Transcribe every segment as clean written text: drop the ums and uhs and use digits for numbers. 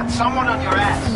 Someone on your ass.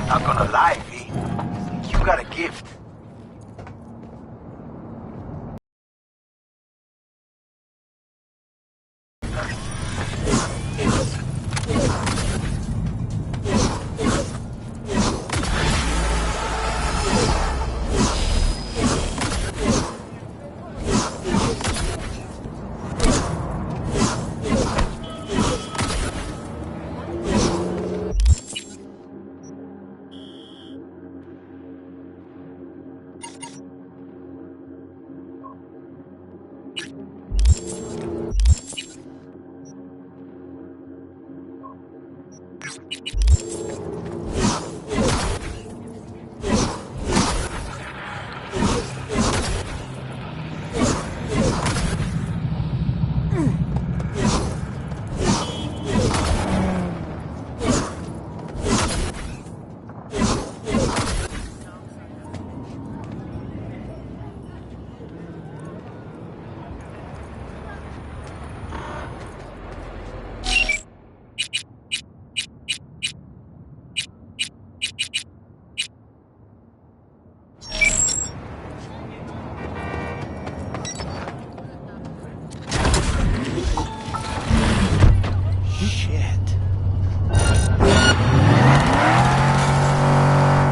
Not gonna lie, V. You got a gift.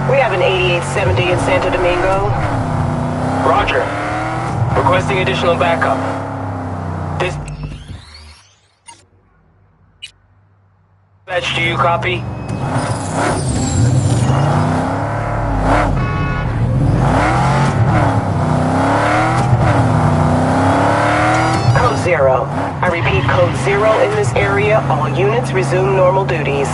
We have an 8870 in Santo Domingo. Roger. Requesting additional backup. Dispatch, do you copy? Code 0. I repeat, Code 0 in this area. All units resume normal duties.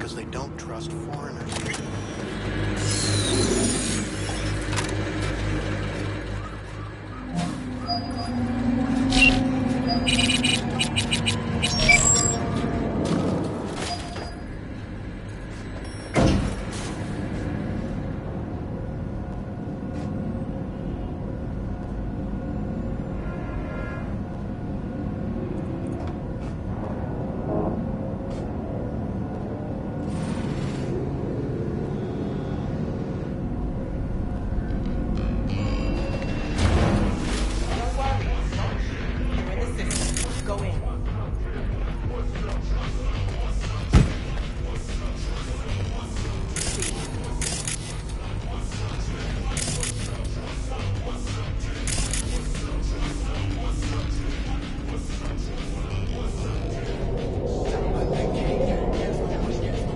because they don't trust foreigners.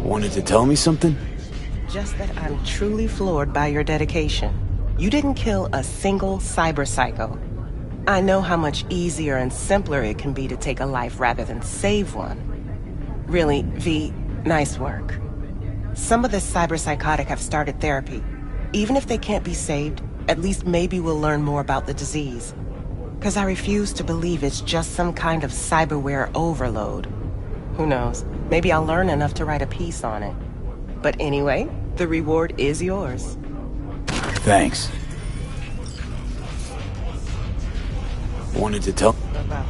Wanted to tell me something? Just that I'm truly floored by your dedication. You didn't kill a single cyber psycho. I know how much easier and simpler it can be to take a life rather than save one. Really, V, nice work. Some of the cyberpsychotic have started therapy. Even if they can't be saved, at least maybe we'll learn more about the disease. 'Cause I refuse to believe it's just some kind of cyberware overload. Who knows? Maybe I'll learn enough to write a piece on it. But anyway, the reward is yours. Thanks. Wanted to tell... Bye-bye.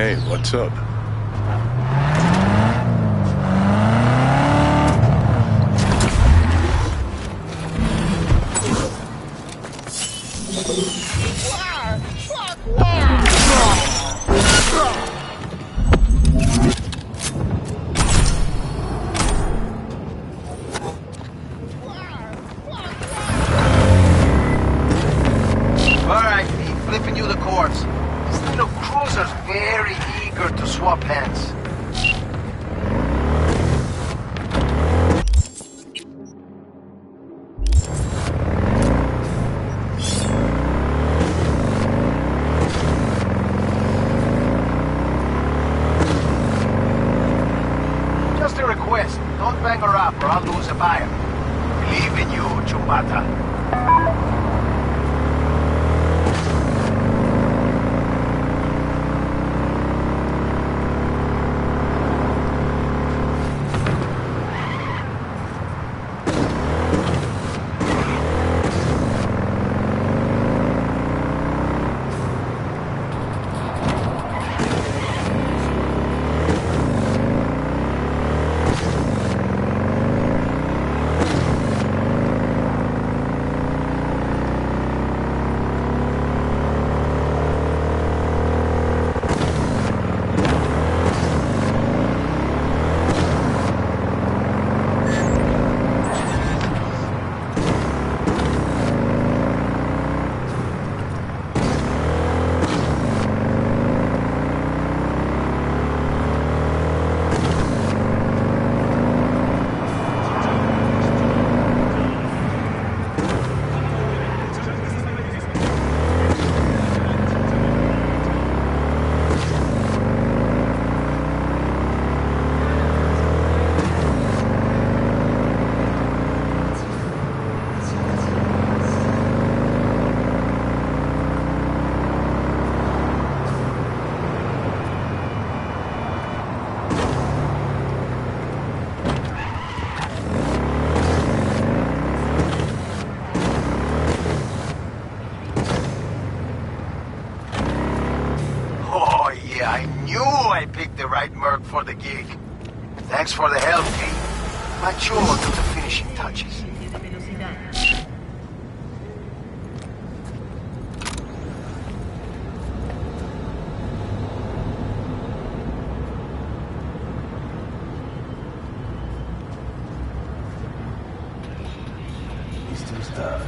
Hey, what's up? Alright, V, flipping you the course. This little cruiser's very eager to swap hands. Just a request. Don't bang her up or I'll lose a buyer. Believe in you, Chubata. Oh, yeah, I knew I picked the right merc for the gig. Thanks for the help, V. Mature to the finishing touches. Listo está.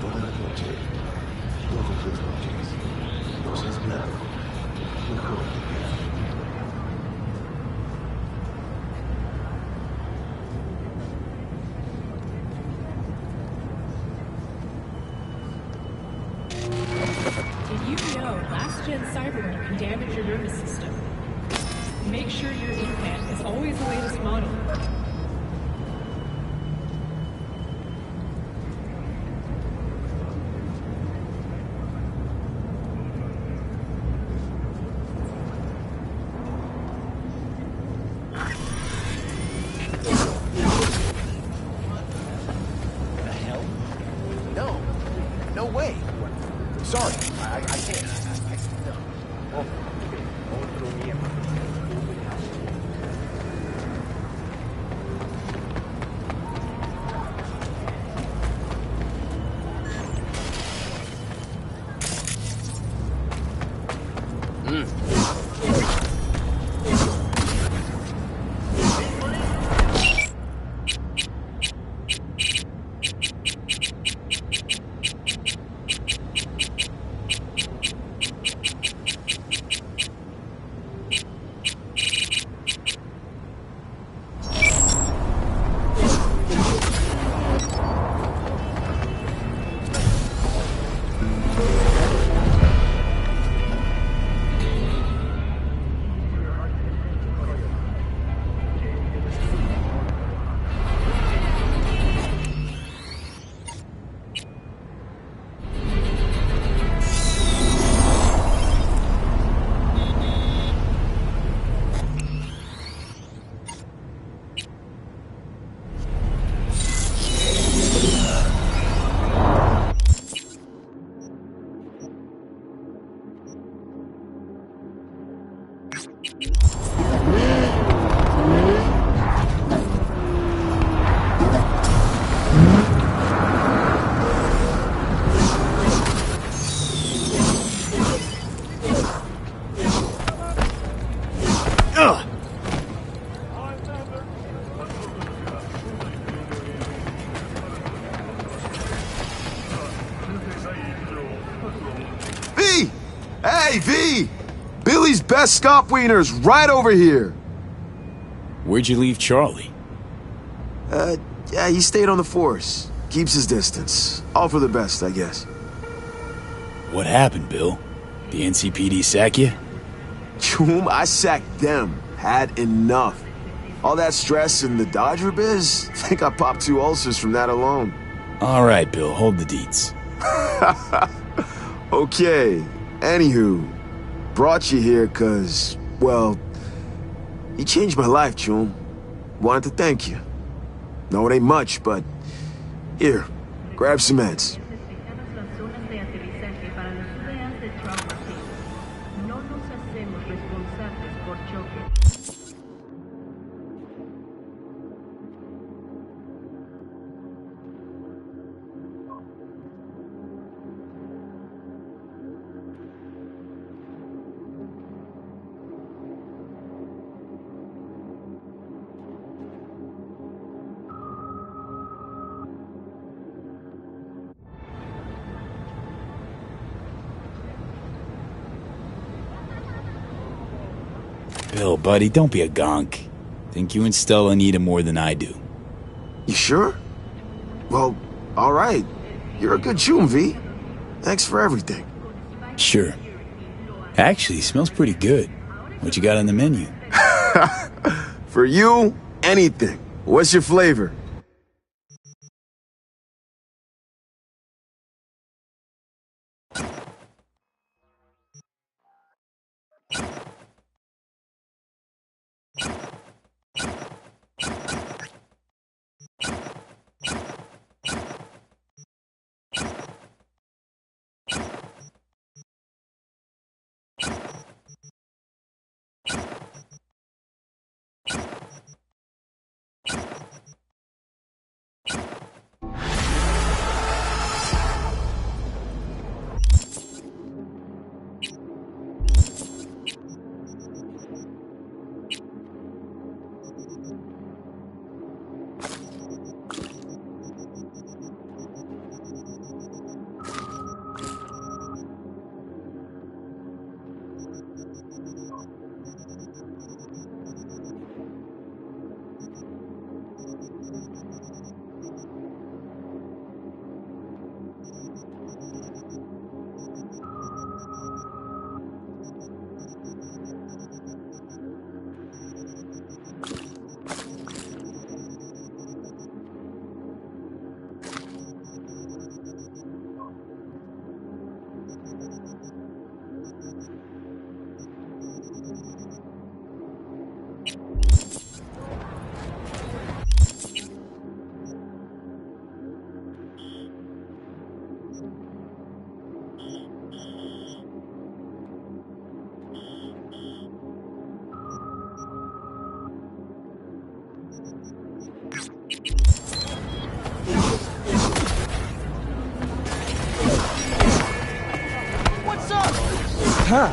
Todas las noches. Todas las noches. No seas blanco. Mejor te quedas. Did you know last-gen Cyberpunk can damage your nervous system? Make sure your implant is always the latest model. The hell? No. No way. Sorry. I can't. No. Otro miembro. Hey, V! Billy's best scop wiener's right over here. Where'd you leave Charlie? Yeah, he stayed on the force. Keeps his distance. All for the best, I guess. What happened, Bill? The NCPD sack you? Choom, I sacked them. Had enough. All that stress in the Dodger biz? Think I popped 2 ulcers from that alone. All right, Bill, hold the deets. Okay, anywho, brought you here cause, well, you changed my life, Choom. Wanted to thank you. No, it ain't much, but here, grab some meds. Necesitamos las zonas de aterrizaje para las ideas de Trauma Team. No nos hacemos responsables por choque. Bill, buddy, don't be a gonk. Think you and Stella need him more than I do. You sure? Well, alright. You're a good Choom, V. Thanks for everything. Sure. Actually, smells pretty good. What you got on the menu? For you, anything. What's your flavor? Huh.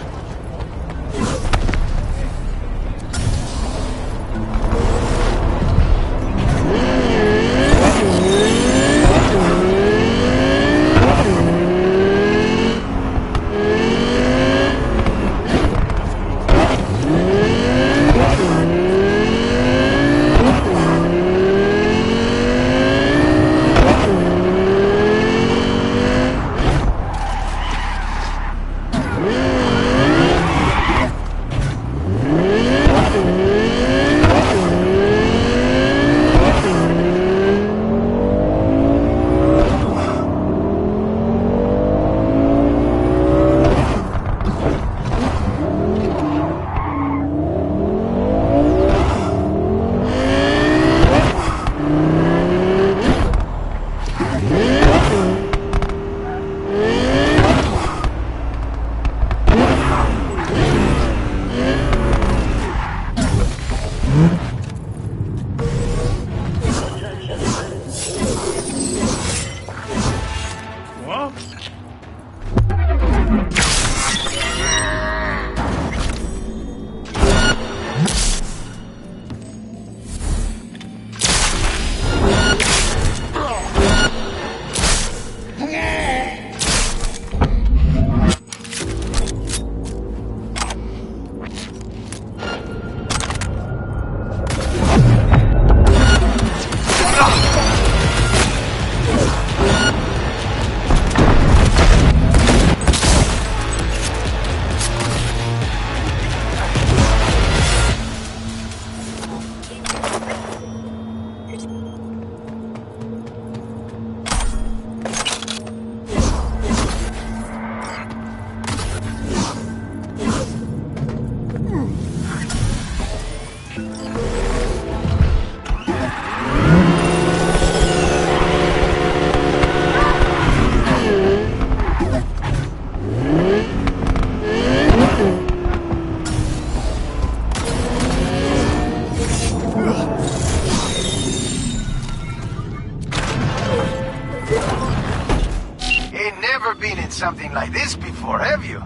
been in something like this before, have you?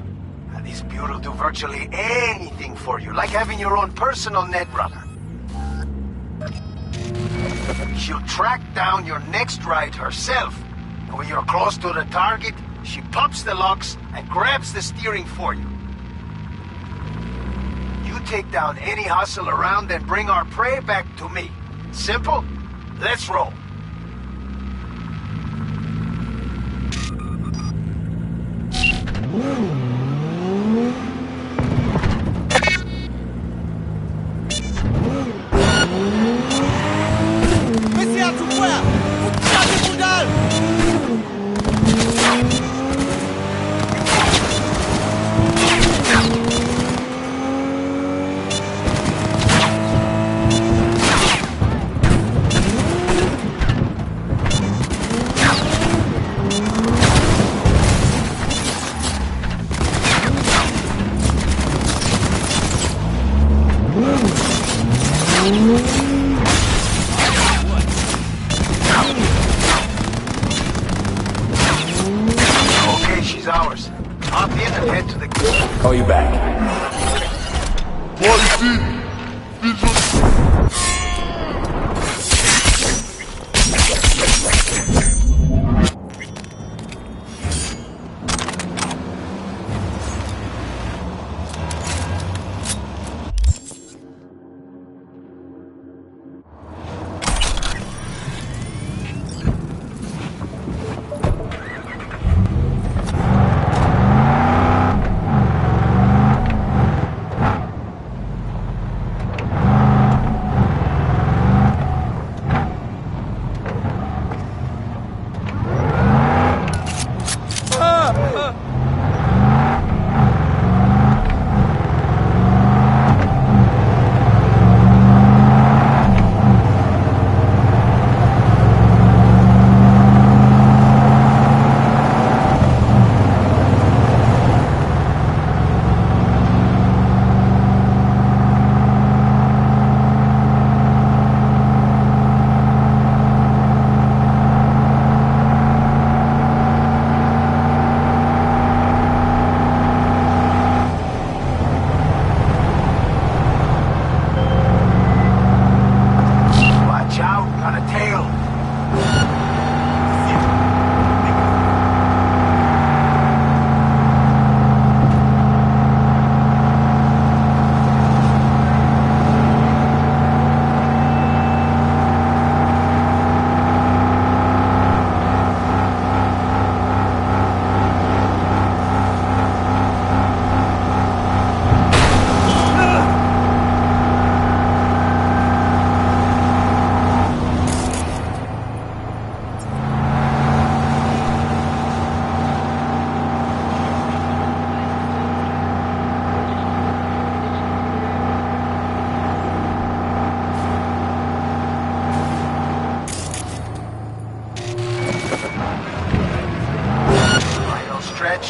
This bureau will do virtually anything for you, like having your own personal netrunner. She'll track down your next ride herself. And when you're close to the target, she pops the locks and grabs the steering for you. You take down any hustle around and bring our prey back to me. Simple? Let's roll. Okay, she's ours. Hop in and head to the... Call you back.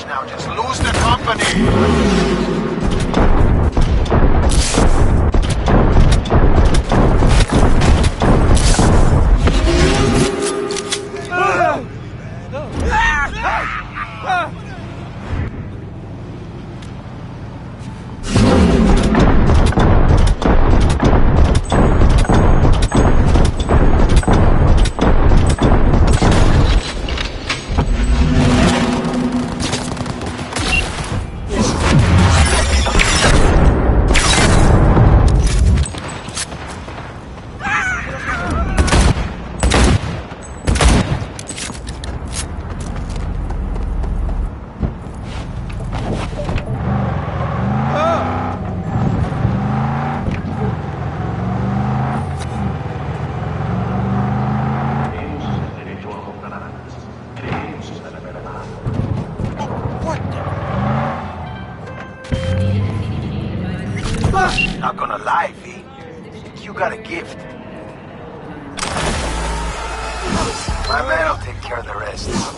Now just lose the company. Not gonna lie, V. You got a gift. My man will take care of the rest.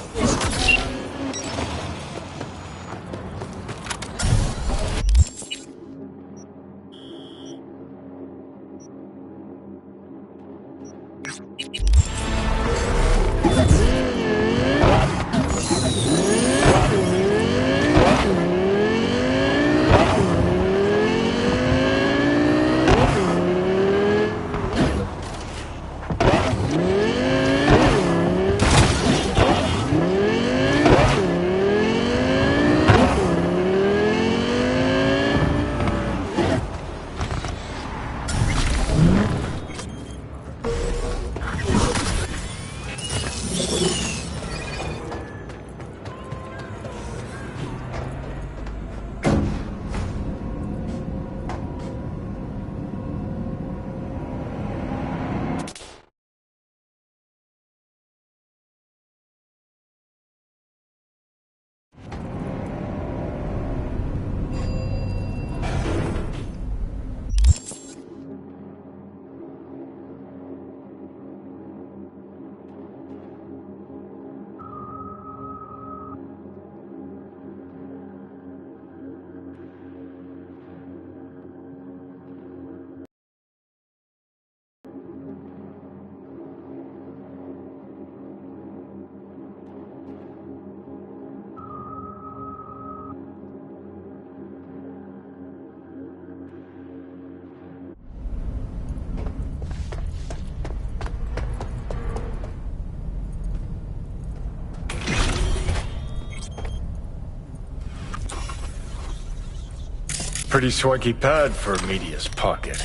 Pretty swanky pad for a media's pocket.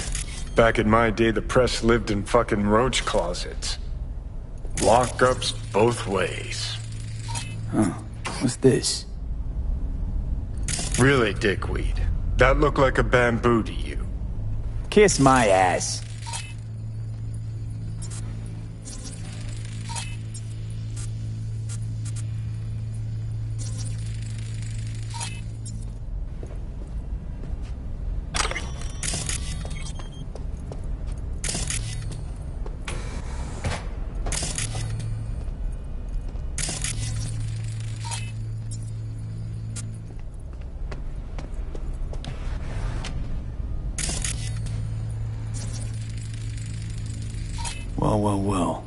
Back in my day, the press lived in fucking roach closets. Lockups both ways. Huh. What's this? Really, dickweed? That looked like a bamboo to you? Kiss my ass. Well.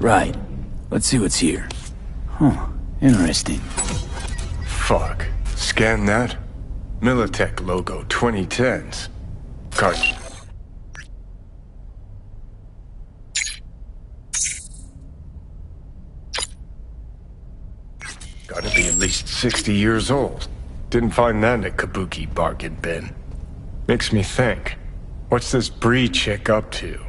Right. Let's see what's here. Huh. Interesting. Fuck. Scan that. Militech logo 2010s. Card. Gotta be at least 60 years old. Didn't find that in a kabuki bargain bin. Makes me think. What's this Bree chick up to?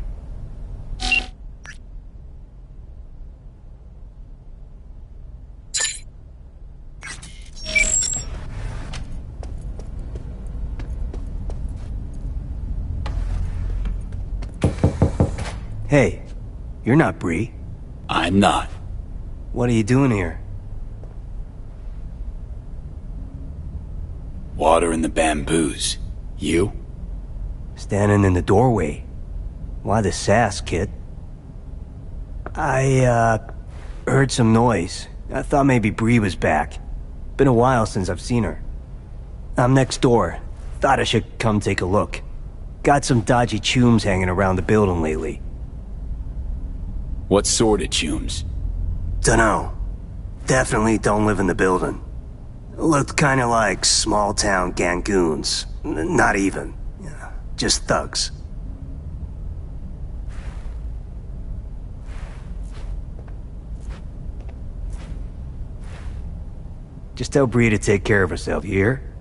Hey, you're not Bree. I'm not. What are you doing here? Water in the bamboos. You? Standing in the doorway. Why the sass, kid? I, heard some noise. I thought maybe Bree was back. Been a while since I've seen her. I'm next door. Thought I should come take a look. Got some dodgy chooms hanging around the building lately. What sort of chooms? Dunno. Definitely don't live in the building. Looked kinda like small-town gangoons. Not even. Just thugs. Just tell Bree to take care of herself, you hear?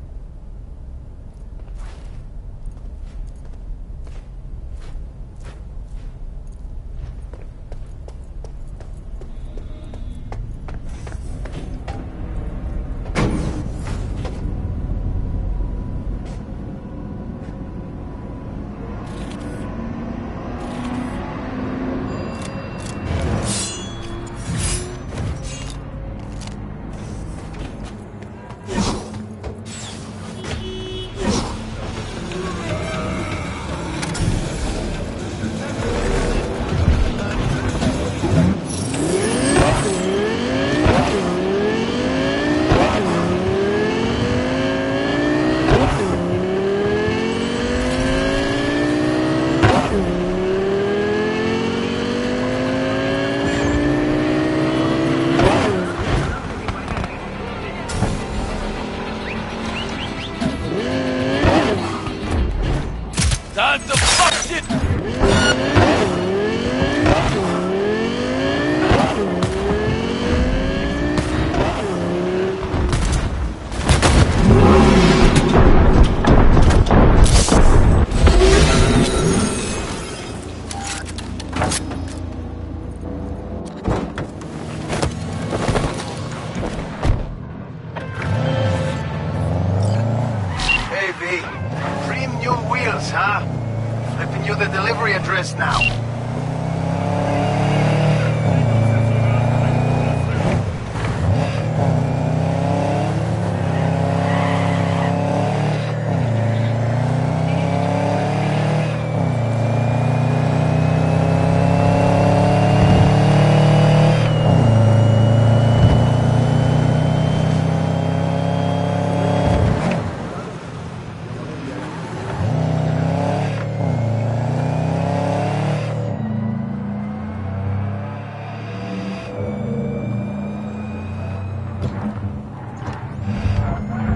delivery address now.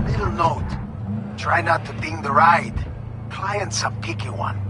Little note. Try not to ding the ride. Client's a picky one.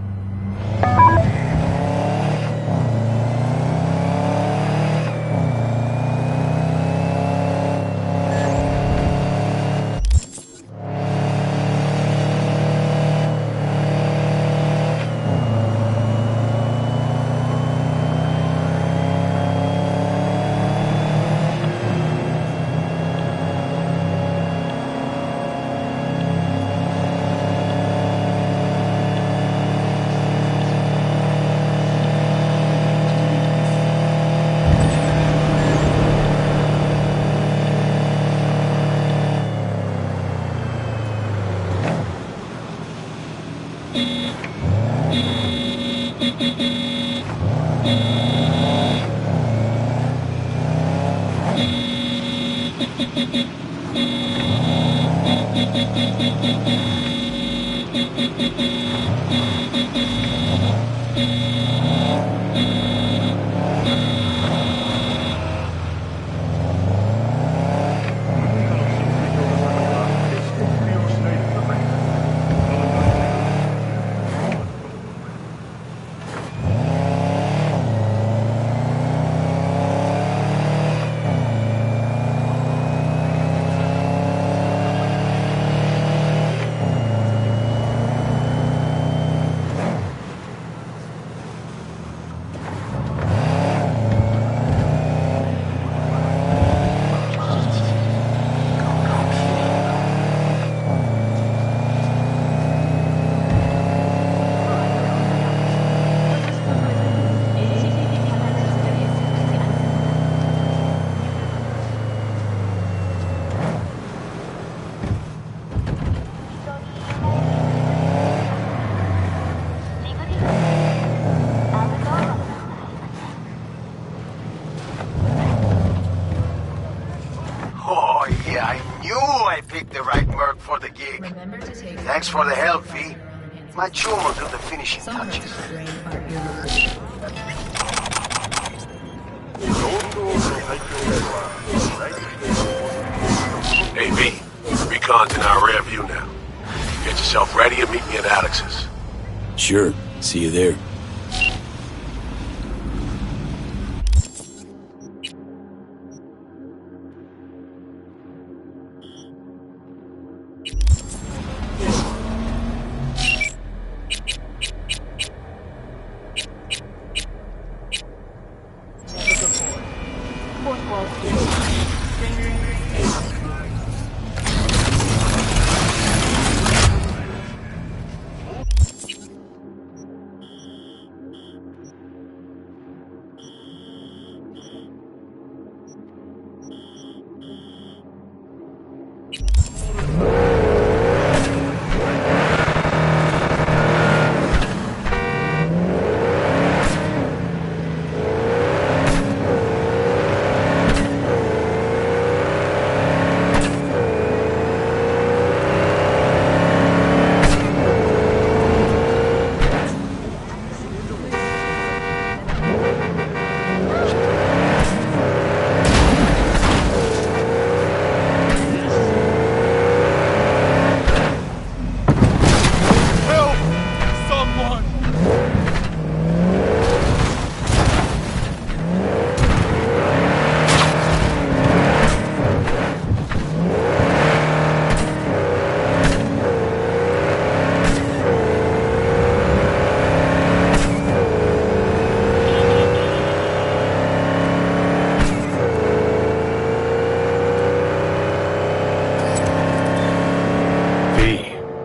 Oh, yeah, I knew I picked the right merc for the gig. Thanks for the help, V. My chum will do the finishing touches. Hey, V. Recon's in our rear view now. Get yourself ready and meet me at Alex's. Sure. See you there.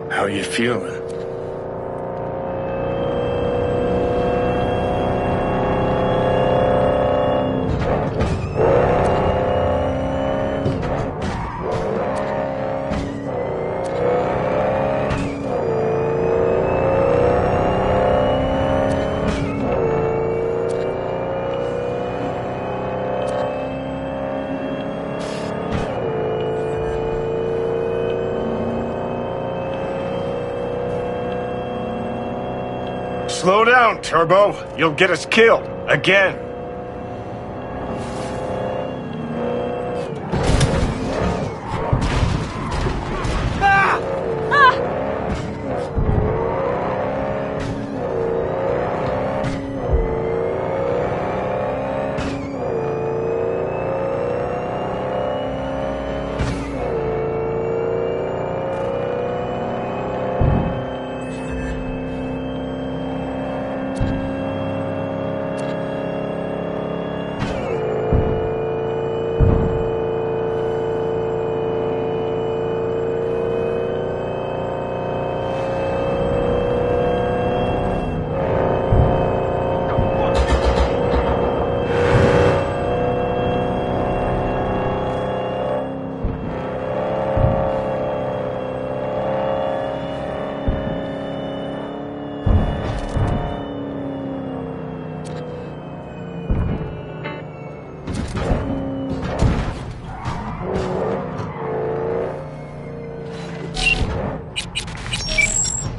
How you feeling? Slow down, Turbo. You'll get us killed. Again.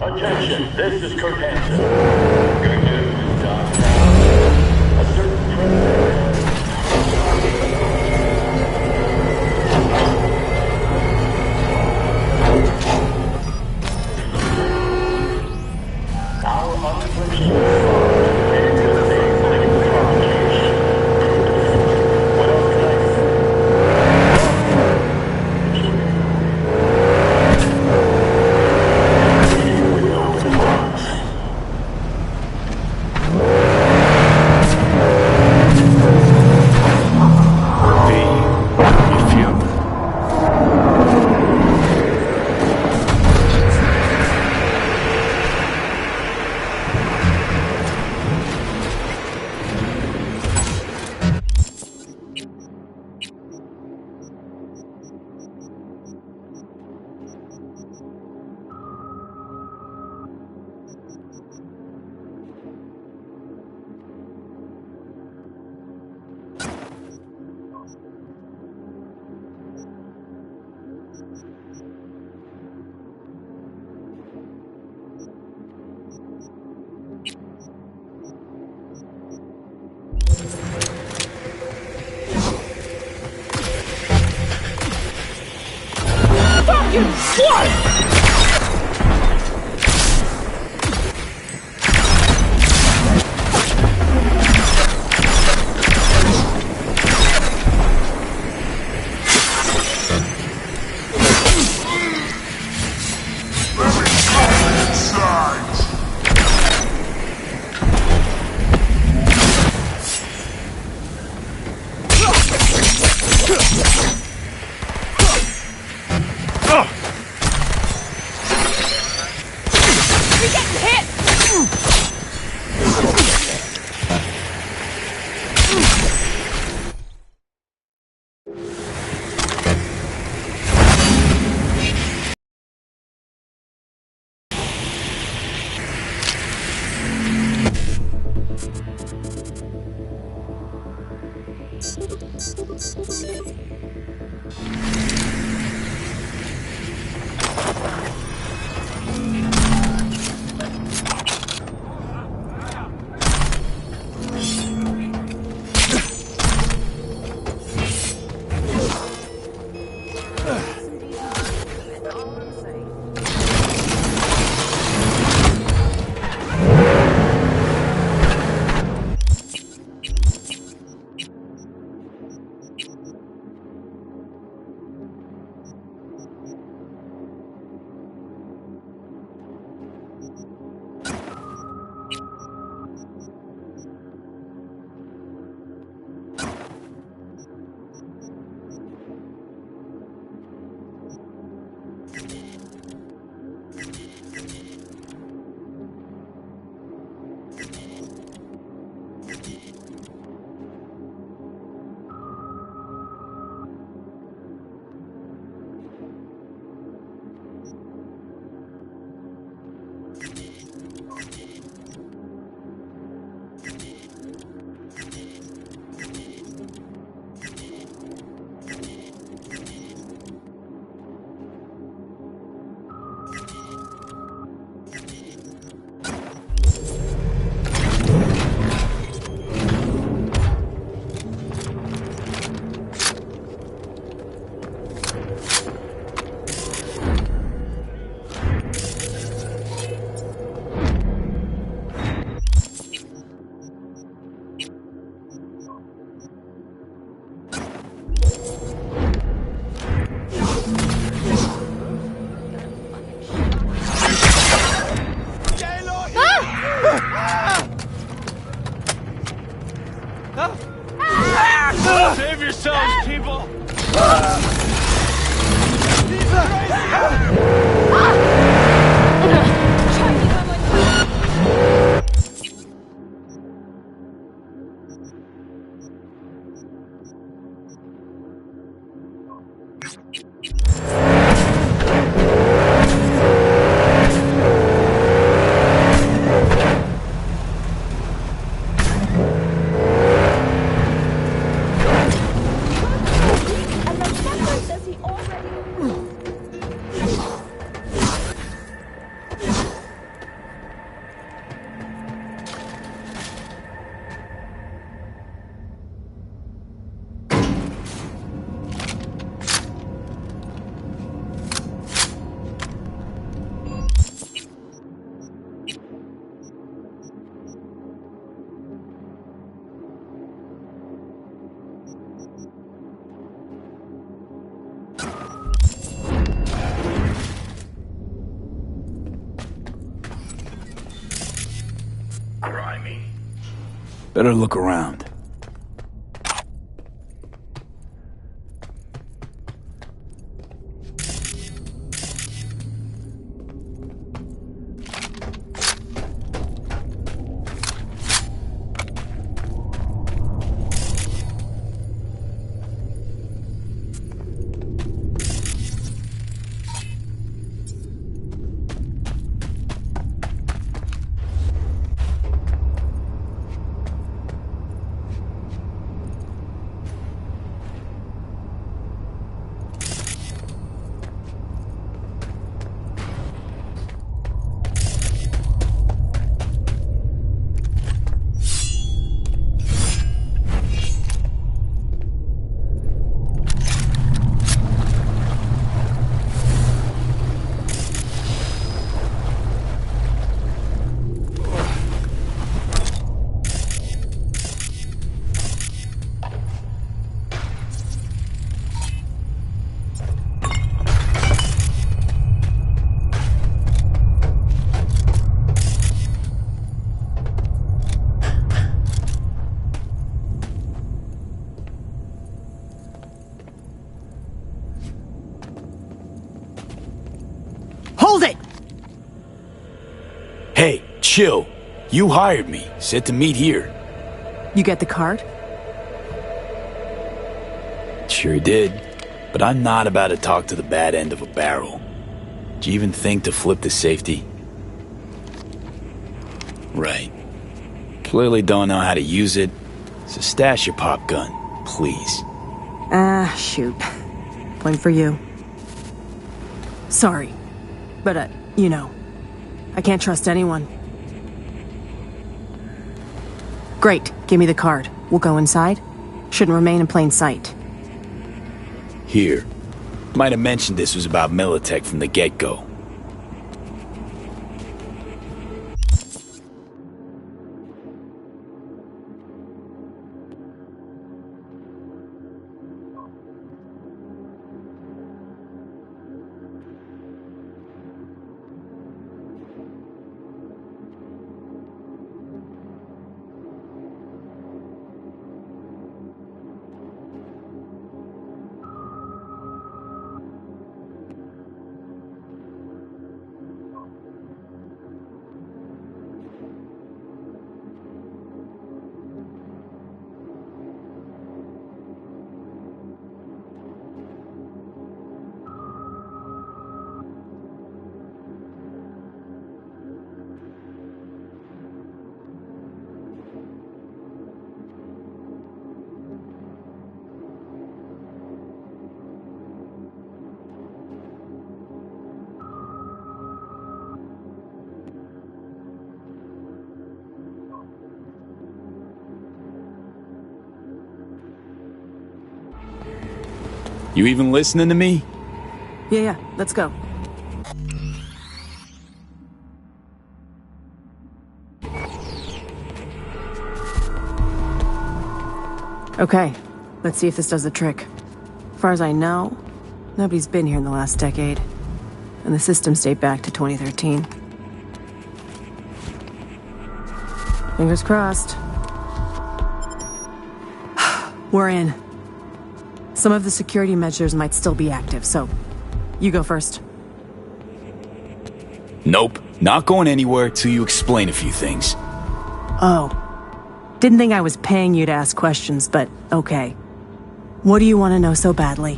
Attention, this is Kurt Hansen. Good news, downtown. A certain president. Our unfortunate fund is enabling provocation. What else can I say? Fucking slut! Better look around. Hey, chill. You hired me. Said to meet here. You get the card? Sure did. But I'm not about to talk to the bad end of a barrel. Do you even think to flip the safety? Right. Clearly don't know how to use it. So stash your pop gun, please. Shoot. Point for you. Sorry. But, you know, I can't trust anyone. Great. Give me the card. We'll go inside. Shouldn't remain in plain sight. Here. Might have mentioned this was about Militech from the get-go. You even listening to me? Yeah, let's go. Okay, let's see if this does the trick. As far as I know, nobody's been here in the last decade. And the systems date back to 2013. Fingers crossed. We're in. Some of the security measures might still be active, so you go first. Nope, not going anywhere till you explain a few things. Oh. Didn't think I was paying you to ask questions, but okay. What do you want to know so badly?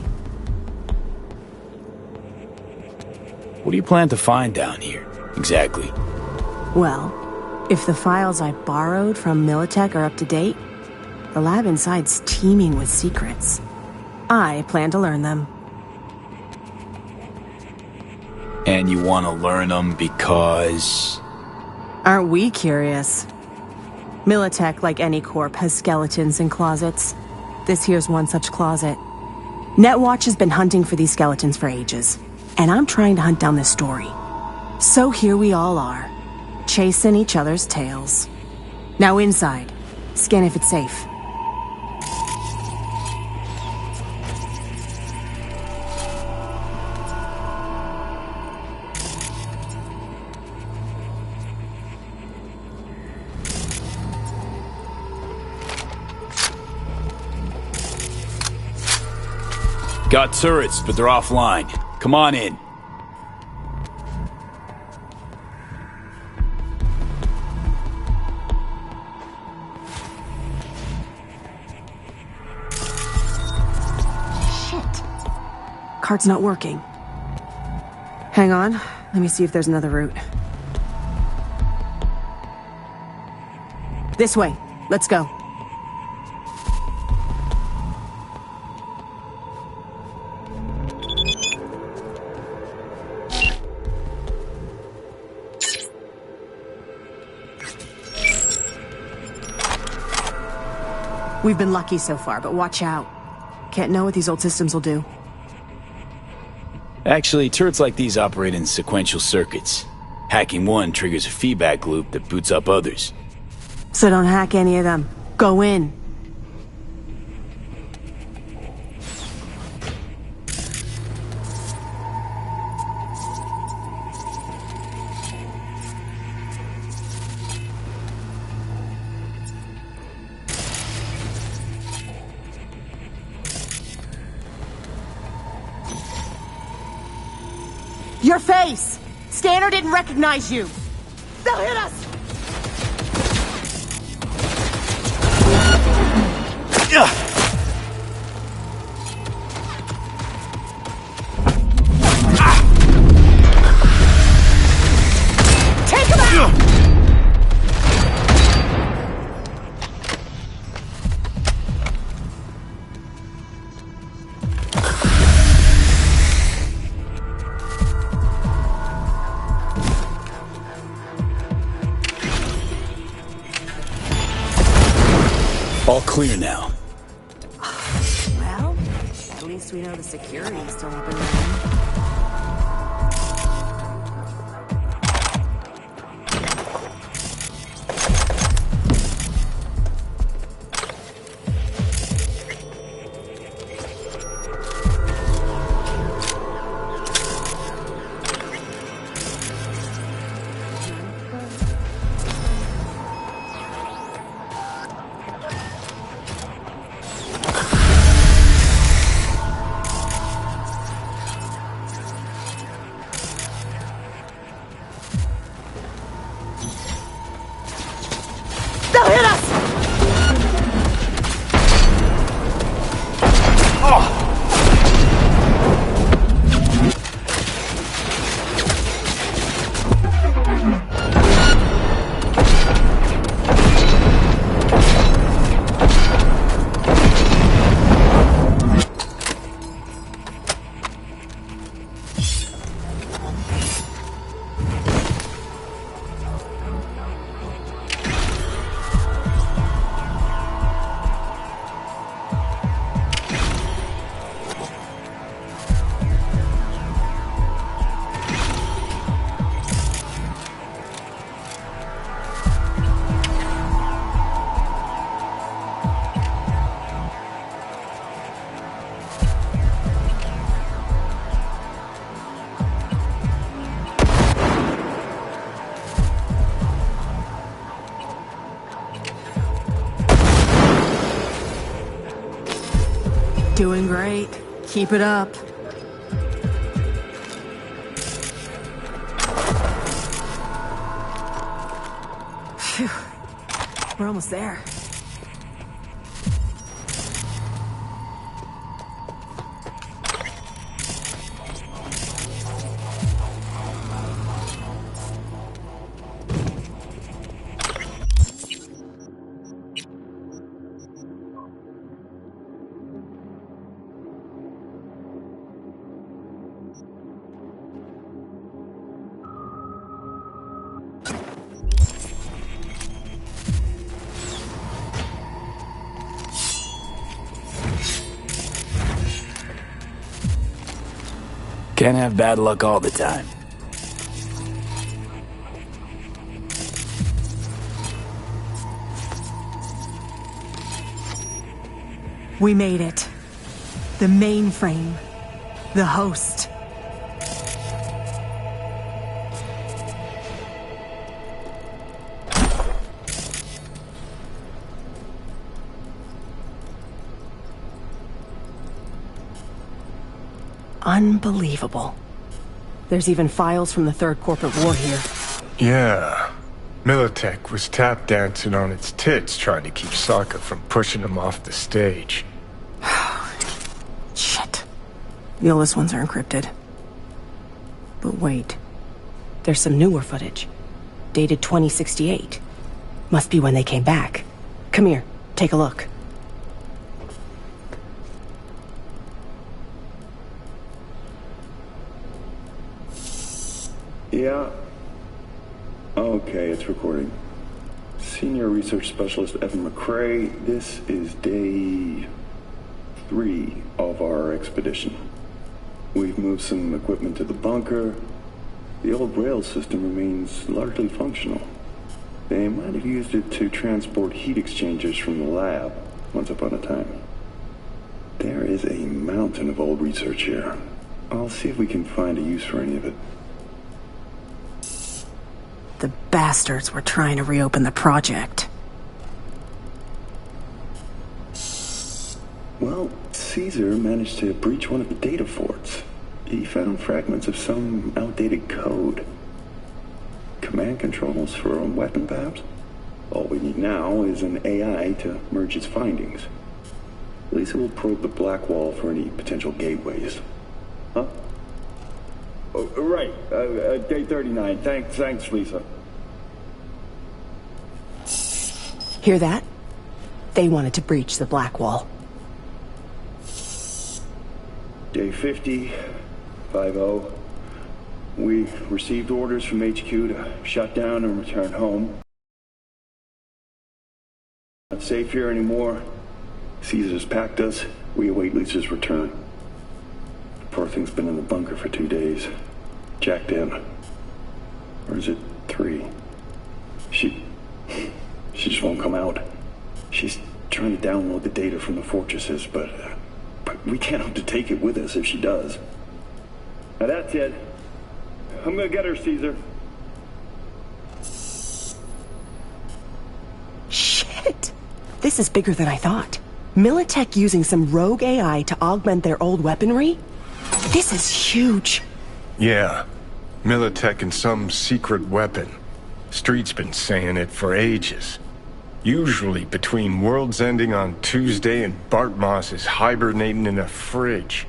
What do you plan to find down here, exactly? Well, if the files I borrowed from Militech are up to date, the lab inside's teeming with secrets. I plan to learn them. And you want to learn them because... Aren't we curious? Militech, like any corp, has skeletons in closets. This here's one such closet. Netwatch has been hunting for these skeletons for ages, and I'm trying to hunt down this story. So here we all are, chasing each other's tails. Now inside, scan if it's safe. Got turrets, but they're offline. Come on in. Shit. Cart's not working. Hang on. Let me see if there's another route. This way. Let's go. We've been lucky so far, but watch out. Can't know what these old systems will do. Actually, turrets like these operate in sequential circuits. Hacking one triggers a feedback loop that boots up others. So don't hack any of them. Go in. Your face! Scanner didn't recognize you! They'll hit us! Take him out! All clear now. Well, at least we know the security's still up and running. They'll hit us! Doing great. Keep it up. Phew. We're almost there. Can't have bad luck all the time. We made it. The mainframe. The host. Unbelievable. There's even files from the Third Corporate War here. Yeah. Militech was tap dancing on its tits trying to keep Sokka from pushing him off the stage. Shit. The oldest ones are encrypted. But wait. There's some newer footage. Dated 2068. Must be when they came back. Come here, take a look. Yeah. Okay, it's recording. Senior Research Specialist Evan McCrae, this is day 3 of our expedition. We've moved some equipment to the bunker. The old rail system remains largely functional. They might have used it to transport heat exchangers from the lab once upon a time. There is a mountain of old research here. I'll see if we can find a use for any of it. The bastards were trying to reopen the project. Well, Caesar managed to breach one of the data forts. He found fragments of some outdated code. Command controls for a weapon, perhaps? All we need now is an AI to merge its findings. Lisa will probe the black wall for any potential gateways. Huh? Oh, right. Day 39. Thanks, Lisa. Hear that? They wanted to breach the black wall. Day 50, 50. We received orders from HQ to shut down and return home. Not safe here anymore. Caesar's packed us. We await Lisa's return. The poor thing's been in the bunker for 2 days. Jacked in. Or is it 3? She just won't come out. She's trying to download the data from the fortresses, but we can't hope to take it with us if she does. Now that's it. I'm gonna get her, Caesar. Shit! This is bigger than I thought. Militech using some rogue AI to augment their old weaponry? This is huge. Yeah. Militech and some secret weapon. Street's been saying it for ages. Usually between worlds ending on Tuesday and Bart Moss is hibernating in a fridge.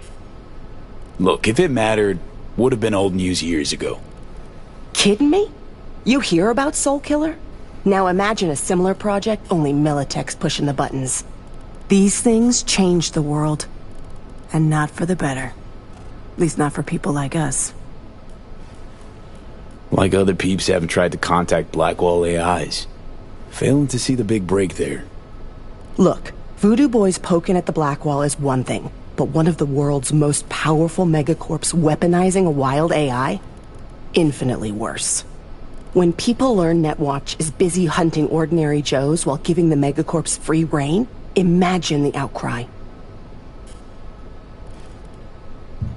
Look, if it mattered, would have been old news years ago. Kidding me? You hear about Soul Killer? Now imagine a similar project, only Militech's pushing the buttons. These things changed the world. And not for the better. At least not for people like us. Like other peeps haven't tried to contact Blackwall AIs. Failing to see the big break there. Look, Voodoo Boys poking at the Blackwall is one thing, but one of the world's most powerful megacorps weaponizing a wild AI? Infinitely worse. When people learn Netwatch is busy hunting ordinary Joes while giving the megacorps free reign, imagine the outcry.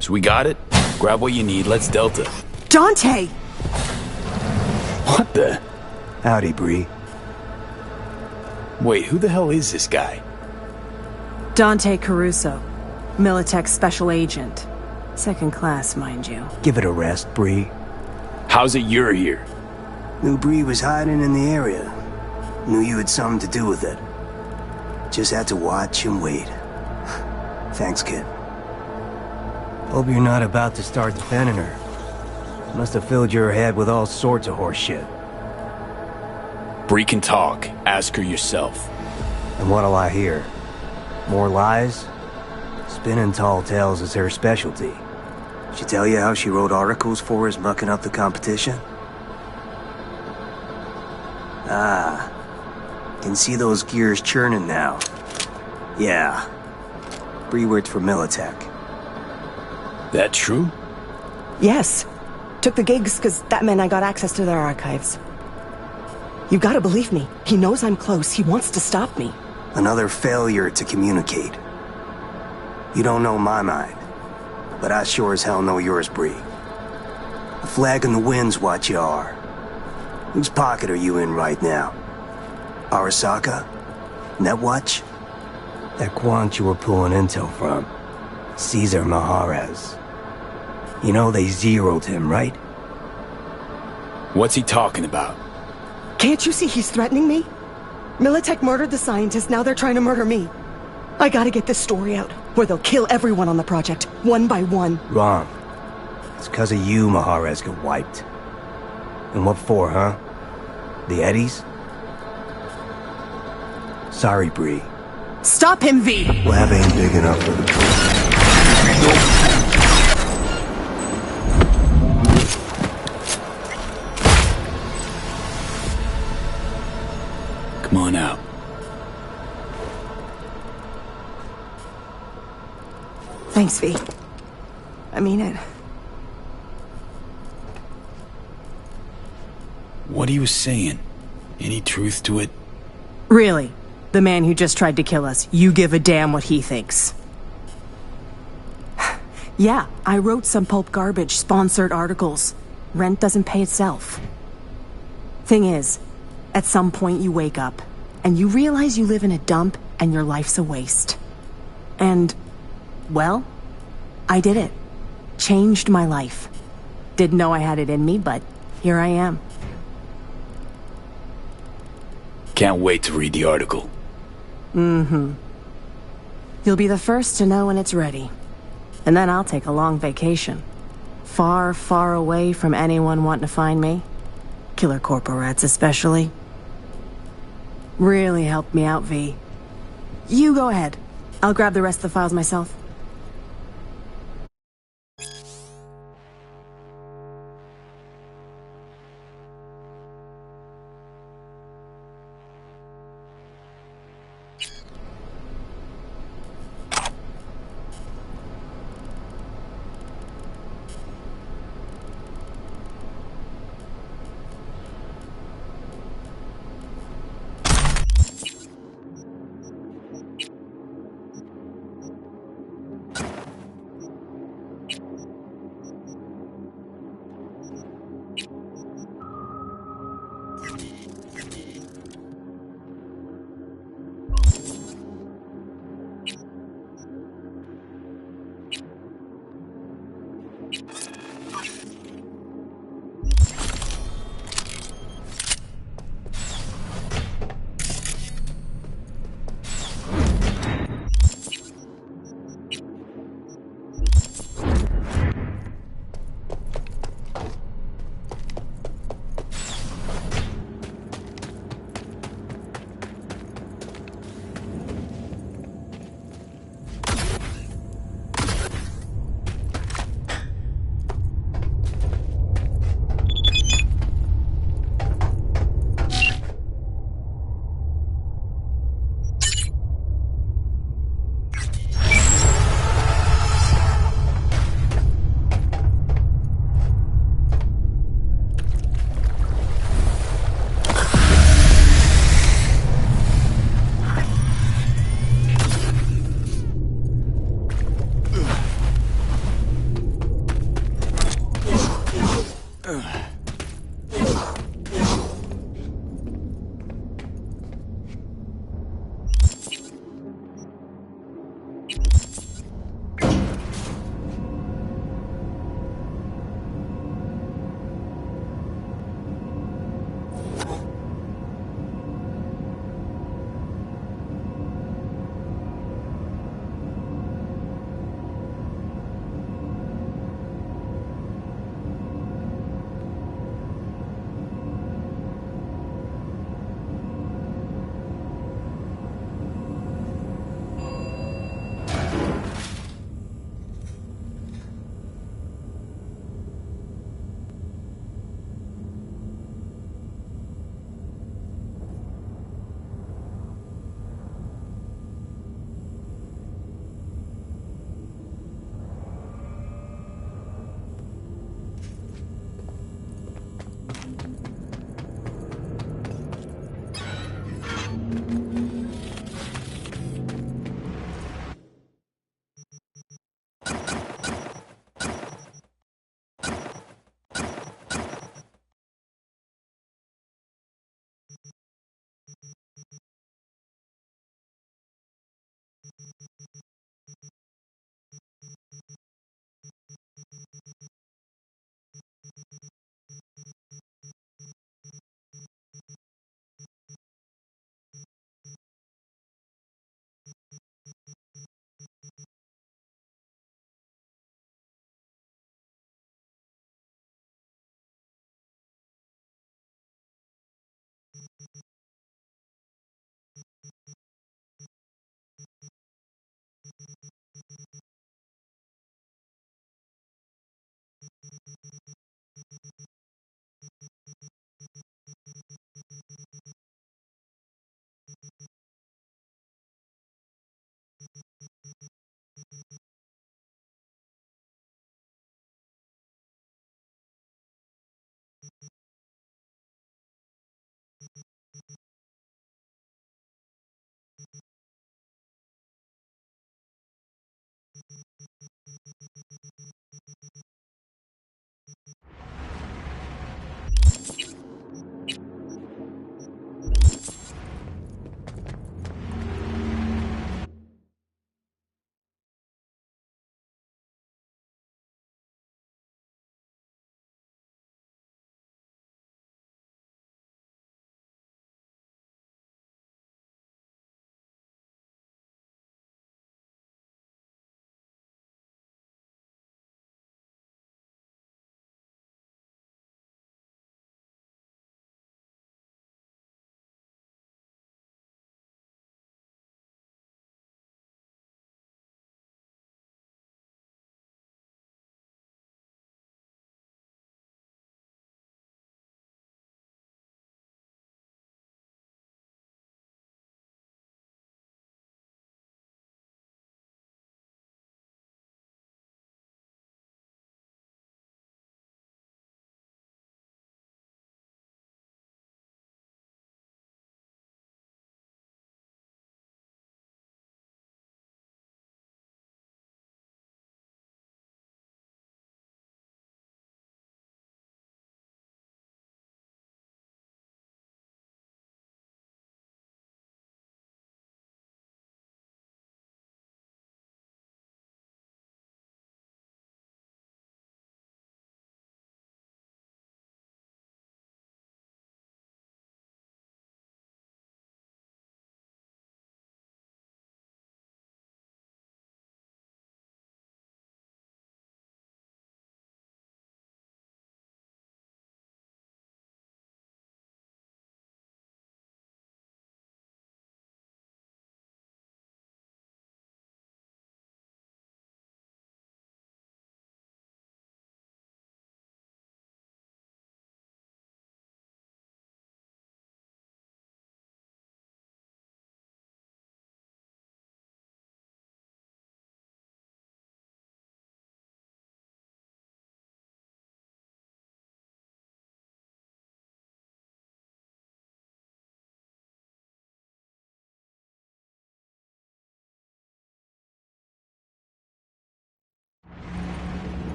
So we got it? Grab what you need, let's Delta. Dante! What the? Howdy, Bree. Wait, who the hell is this guy? Dante Caruso. Militech special agent. Second class, mind you. Give it a rest, Bree. How's it you're here? Knew Bree was hiding in the area. Knew you had something to do with it. Just had to watch and wait. Thanks, kid. Hope you're not about to start defending her. Must have filled your head with all sorts of horse shit. Bree can talk. Ask her yourself. And what'll I hear? More lies? Spinning tall tales is her specialty. She tell you how she wrote articles for us mucking up the competition? Ah. Can see those gears churning now. Yeah. Bree worked for Militech. That true? Yes. Took the gigs because that meant I got access to their archives. You gotta believe me. He knows I'm close. He wants to stop me. Another failure to communicate. You don't know my mind, but I sure as hell know yours, Bree. A flag in the wind's what you are. Whose pocket are you in right now? Arasaka? Netwatch? That quant you were pulling intel from. Caesar Maharez. You know they zeroed him, right? What's he talking about? Can't you see he's threatening me? Militech murdered the scientist, now they're trying to murder me. I gotta get this story out, where they'll kill everyone on the project, one by one. Wrong. It's 'cause of you Maharez got wiped. And what for, huh? The Eddies? Sorry, Bree. Stop him, V! Lab ain't big enough for the... Come on out. Thanks, V. I mean it. What he was saying? Any truth to it? Really? The man who just tried to kill us, you give a damn what he thinks. Yeah, I wrote some pulp garbage, sponsored articles. Rent doesn't pay itself. Thing is, at some point you wake up, and you realize you live in a dump, and your life's a waste. And, well, I did it. Changed my life. Didn't know I had it in me, but here I am. Can't wait to read the article. Mm-hmm. You'll be the first to know when it's ready. And then I'll take a long vacation. Far, far away from anyone wanting to find me. Killer corporats especially. Really helped me out, V. You go ahead. I'll grab the rest of the files myself.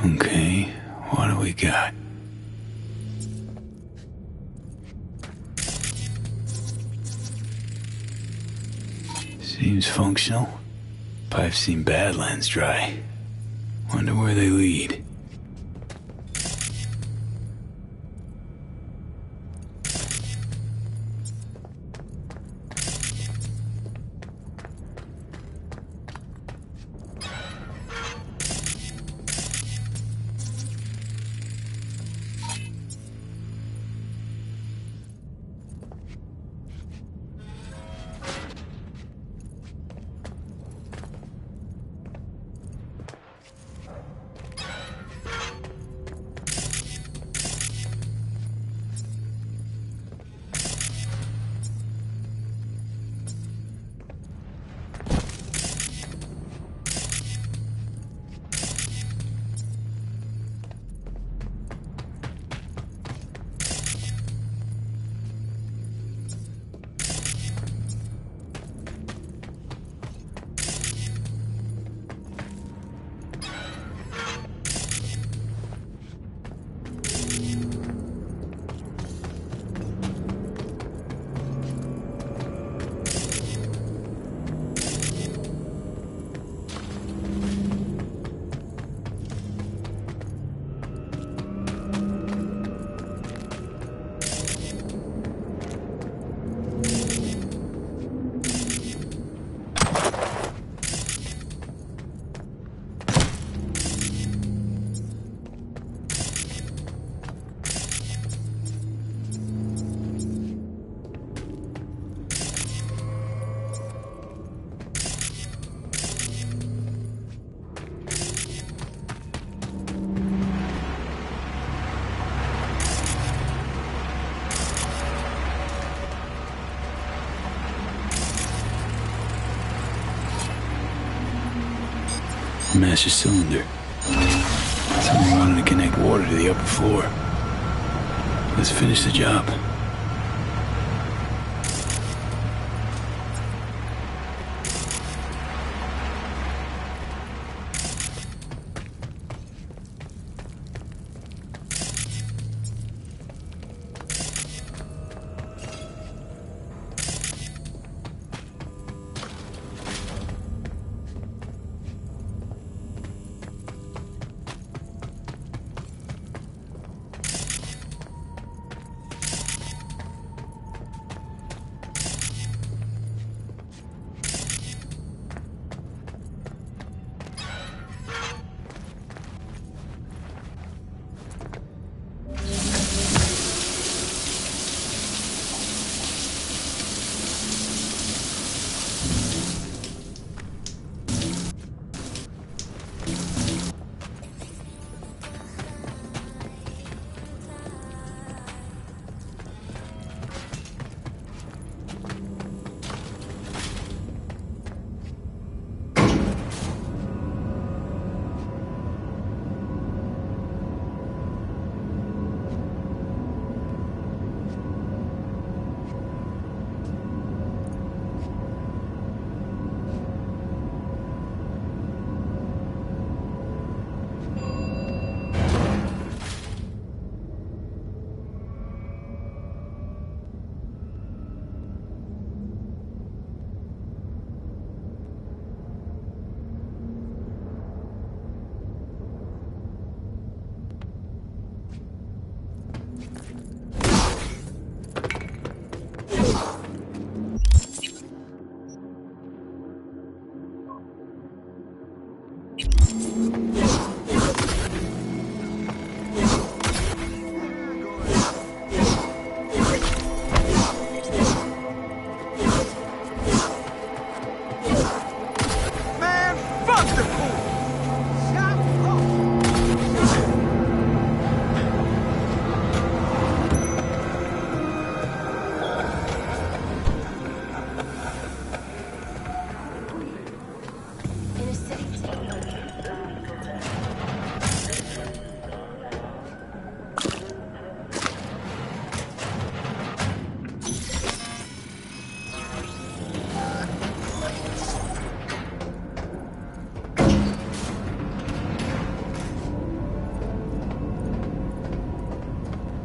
Okay, what do we got? Seems functional. Pipes seem Badlands dry. Wonder where they lead. Master cylinder. Someone wanted to connect water to the upper floor. Let's finish the job.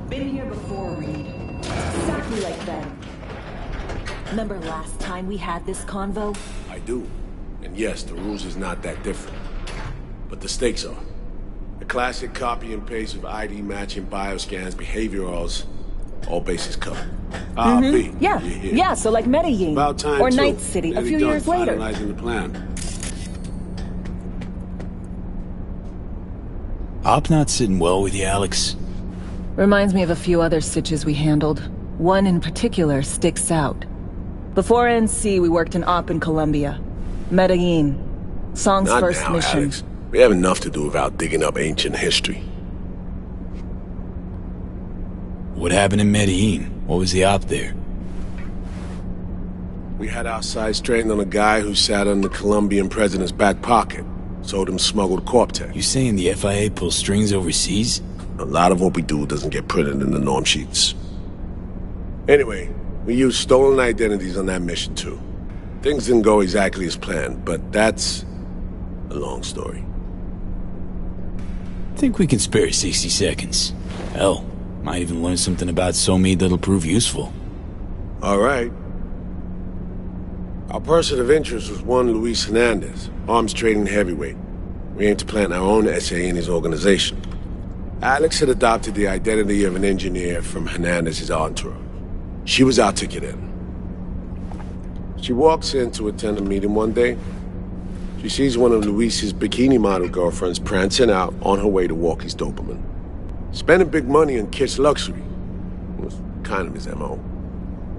Been here before, Reed. Exactly like then. Remember last time we had this convo? I do. And yes, the rules is not that different. But the stakes are. The classic copy and paste of ID matching bioscans, behaviorals, all bases covered. B, Yeah, you're here. yeah, so like Medellin. About time, or too. Night City, a Nearly few done years later. finalizing the plan. Op not sitting well with you, Alex. Reminds me of a few other stitches we handled. One in particular sticks out. Before NC, we worked in Op in Colombia. Medellin. Song's Not first now, mission. Alex. We have enough to do without digging up ancient history. What happened in Medellin? What was the op there? We had our sights straightened on a guy who sat in the Colombian president's back pocket. Sold him smuggled Corp-Tech. You saying the FIA pulls strings overseas? A lot of what we do doesn't get printed in the norm sheets. Anyway, we used stolen identities on that mission too. Things didn't go exactly as planned, but that's a long story. Think we can spare 60 seconds. Hell, might even learn something about Somi that'll prove useful. All right. Our person of interest was one Luis Hernandez, arms trading heavyweight. We aim to plant our own SA in his organization. Alex had adopted the identity of an engineer from Hernandez's entourage. She was our ticket in. She walks in to attend a meeting one day. She sees one of Luis's bikini model girlfriends prancing out on her way to walk his Doberman. Spending big money on kitsch luxury was kind of his MO.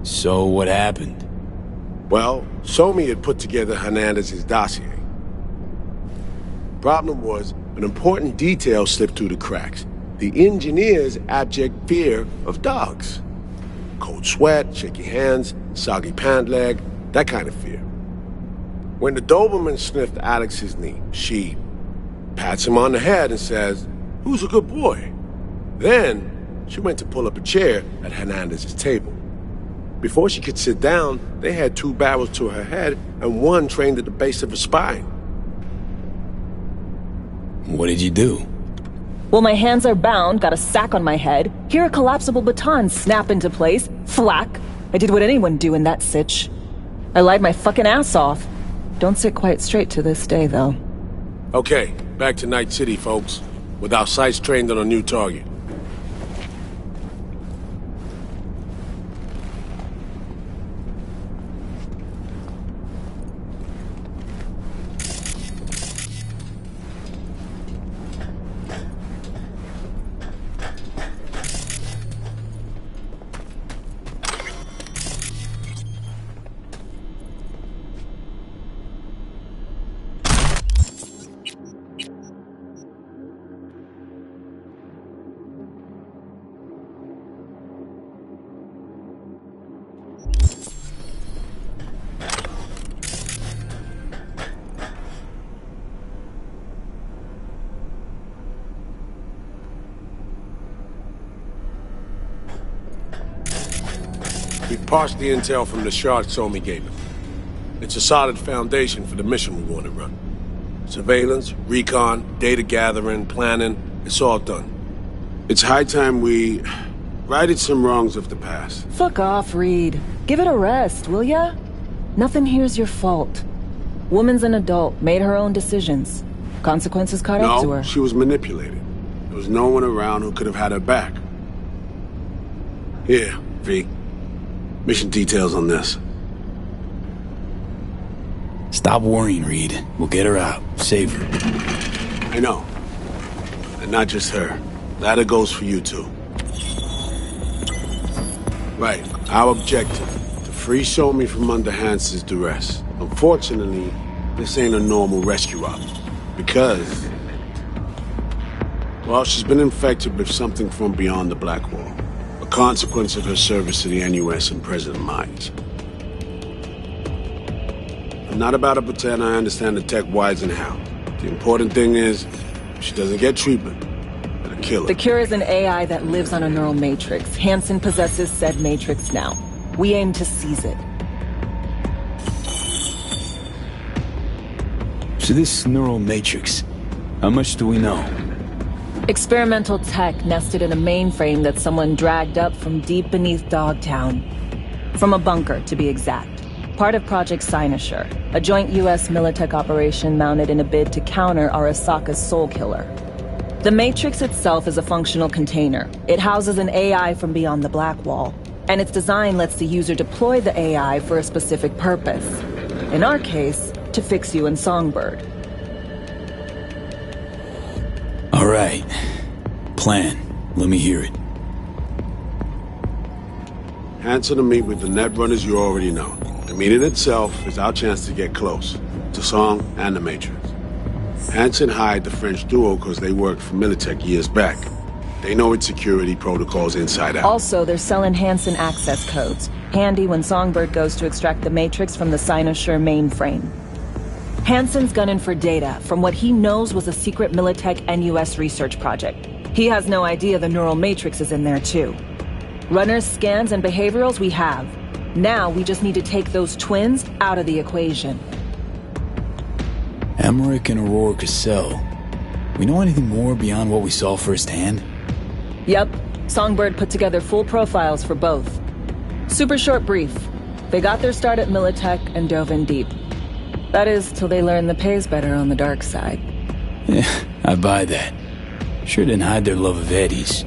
So what happened? Well, Somi had put together Hernandez's dossier. Problem was, an important detail slipped through the cracks. The engineer's abject fear of dogs. Cold sweat, shaky hands, soggy pant leg, that kind of fear. When the Doberman sniffed Alex's knee, she pats him on the head and says, "Who's a good boy?" Then, she went to pull up a chair at Hernandez's table. Before she could sit down, they had 2 barrels to her head and 1 trained at the base of her spine. What did you do? Well, my hands are bound, got a sack on my head, hear a collapsible baton snap into place, thwack. I did what anyone do in that sitch. I lied my fucking ass off. Don't sit quite straight to this day, though. Okay, back to Night City, folks. With our sights trained on a new target. We've parsed the intel from the shard Somi gave us. It's a solid foundation for the mission we want to run. Surveillance, recon, data gathering, planning, it's all done. It's high time we righted some wrongs of the past. Fuck off, Reed. Give it a rest, will ya? Nothing here's your fault. Woman's an adult, made her own decisions. Consequences caught up to her. No, she was manipulated. There was no one around who could have had her back. Here, V. Mission details on this. Stop worrying, Reed. We'll get her out. Save her. I know. And not just her. That goes for you too. Right. Our objective. To free Somi from under Hansen's duress. Unfortunately, this ain't a normal rescue op. Because... well, she's been infected with something from beyond the Black Wall. A consequence of her service to the NUS and President Mines. I'm not about to pretend I understand the tech whys and how. The important thing is, if she doesn't get treatment, it'll kill her. The cure is an AI that lives on a neural matrix. Hansen possesses said matrix now. We aim to seize it. So this neural matrix, how much do we know? Experimental tech nested in a mainframe that someone dragged up from deep beneath Dogtown. From a bunker, to be exact. Part of Project Cynosure, a joint U.S. Militech operation mounted in a bid to counter Arasaka's Soul Killer. The Matrix itself is a functional container. It houses an AI from beyond the Black Wall, and its design lets the user deploy the AI for a specific purpose. In our case, to fix you and Songbird. All right. Plan. Let me hear it. Hansen to meet with the net runners you already know. The meeting itself is our chance to get close. To Song and the Matrix. Hansen hired the French duo because they worked for Militech years back. They know its security protocols inside out. Also, they're selling Hansen access codes. Handy when Songbird goes to extract the Matrix from the Cynosure mainframe. Hansen's gunning for data from what he knows was a secret Militech NUS research project. He has no idea the neural matrix is in there too. Runners, scans, and behaviorals we have. Now we just need to take those twins out of the equation. Emmerich and Aurora Cassell. We know anything more beyond what we saw firsthand? Yep. Songbird put together full profiles for both. Super short brief. They got their start at Militech and dove in deep. That is, till they learn the pay's better on the dark side. Yeah, I buy that. Sure didn't hide their love of Eddie's.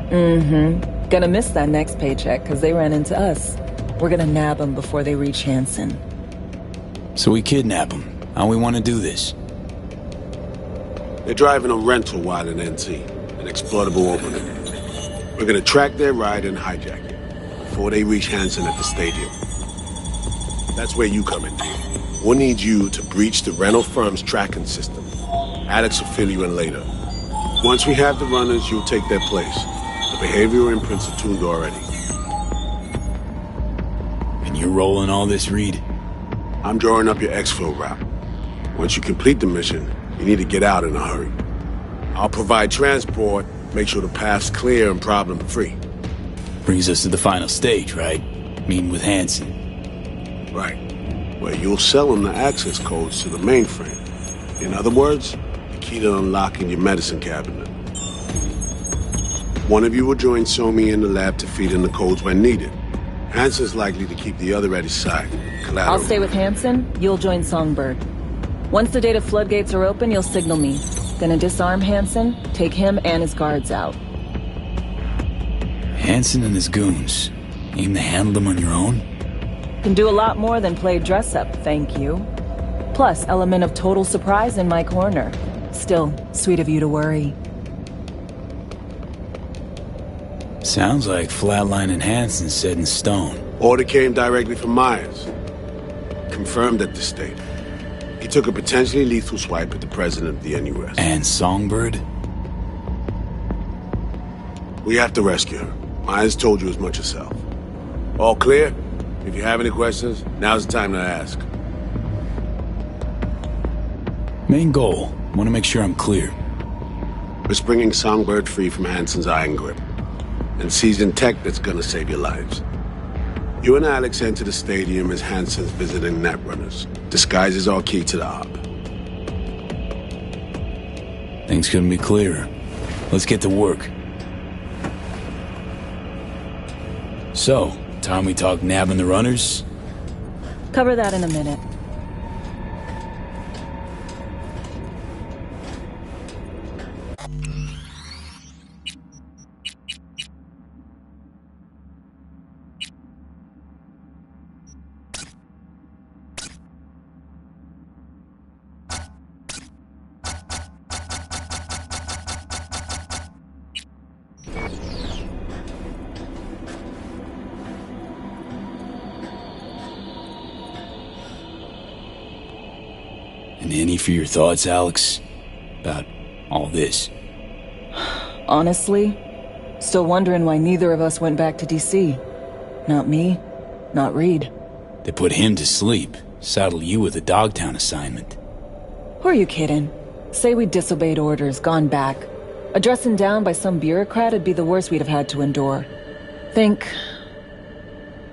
Mm-hmm. Gonna miss that next paycheck, because they ran into us. We're gonna nab them before they reach Hansen. So we kidnap them. How we want to do this? They're driving a rental while in NT, an exploitable opening. We're gonna track their ride and hijack it, before they reach Hansen at the stadium. That's where you come in. We'll need you to breach the rental firm's tracking system. Alex will fill you in later. Once we have the runners, you'll take their place. The behavioral imprints are tuned already. And you're rolling all this, Reed? I'm drawing up your exfil route. Once you complete the mission, You need to get out in a hurry. I'll provide transport, make sure the path's clear and problem-free. Brings us to the final stage, right? Meeting with Hansen. Right. Where you'll sell him the access codes to the mainframe. In other words, the key to unlocking your medicine cabinet. One of you will join Somi in the lab to feed in the codes when needed. Hansen's likely to keep the other at his side. Collateral. I'll stay with Hansen, you'll join Songbird. Once the data floodgates are open, you'll signal me. Gonna disarm Hansen, take him and his guards out. Hansen and his goons. Aim to handle them on your own? Can do a lot more than play dress-up, thank you. Plus, element of total surprise in my corner. Still, sweet of you to worry. Sounds like Flatline and Hansen set in stone. Order came directly from Myers. Confirmed at the state. He took a potentially lethal swipe at the president of the NUS. And Songbird? We have to rescue her. Myers told you as much herself. All clear? If you have any questions, now's the time to ask. Main goal. Want to make sure I'm clear. We're bringing Songbird free from Hansen's iron grip. And seasoned tech that's gonna save your lives. You and Alex enter the stadium as Hansen's visiting netrunners. Disguise is our key to the op. Things couldn't be clearer. Let's get to work. So, time we talk nabbing the runners? Cover that in a minute. And any for your thoughts, Alex? About all this? Honestly, still wondering why neither of us went back to DC. Not me, not Reed. They put him to sleep, saddle you with a Dogtown assignment. Who are you kidding? Say we disobeyed orders, gone back. A dressing down by some bureaucrat would be the worst we'd have had to endure. Think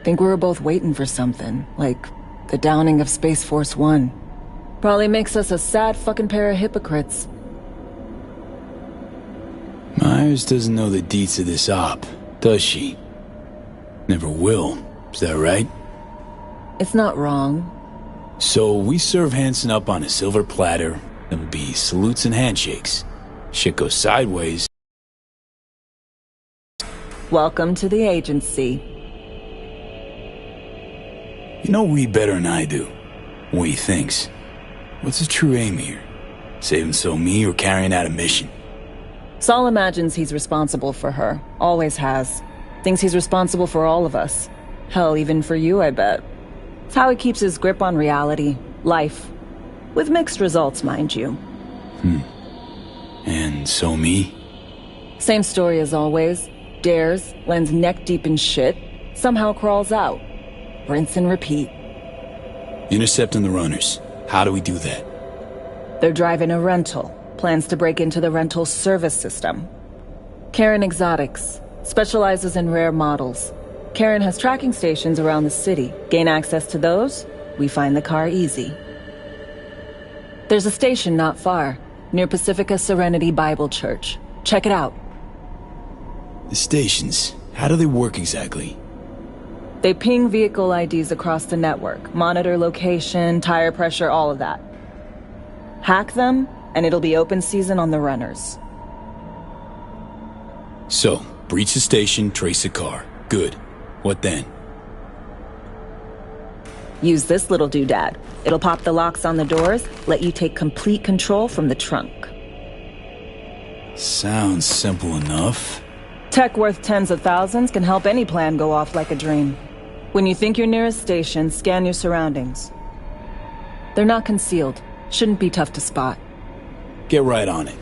we were both waiting for something, like the downing of Space Force 1. Probably makes us a sad fucking pair of hypocrites. Myers doesn't know the deets of this op, does she? Never will, is that right? It's not wrong. So we serve Hansen up on a silver platter. There'll be salutes and handshakes. Shit goes sideways. Welcome to the agency. You know Reed better than I do. What he thinks. What's his true aim here? Saving me or carrying out a mission? Saul imagines he's responsible for her. Always has. Thinks he's responsible for all of us. Hell, even for you, I bet. It's how he keeps his grip on reality. Life. With mixed results, mind you. And me? Same story as always. Dares, lands neck deep in shit, somehow crawls out. Rinse and repeat. Intercepting the runners. How do we do that? They're driving a rental. Plans to break into the rental service system. Karen Exotics. Specializes in rare models. Karen has tracking stations around the city. Gain access to those, we find the car easy. There's a station not far, near Pacifica Serenity Bible Church. Check it out. The stations, how do they work exactly? They ping vehicle IDs across the network, monitor location, tire pressure, all of that. Hack them, and it'll be open season on the runners. So, breach the station, trace the car. Good. What then? Use this little doodad. It'll pop the locks on the doors, let you take complete control from the trunk. Sounds simple enough. Tech worth tens of thousands can help any plan go off like a dream. When you think you're near a station, scan your surroundings. They're not concealed. Shouldn't be tough to spot. Get right on it.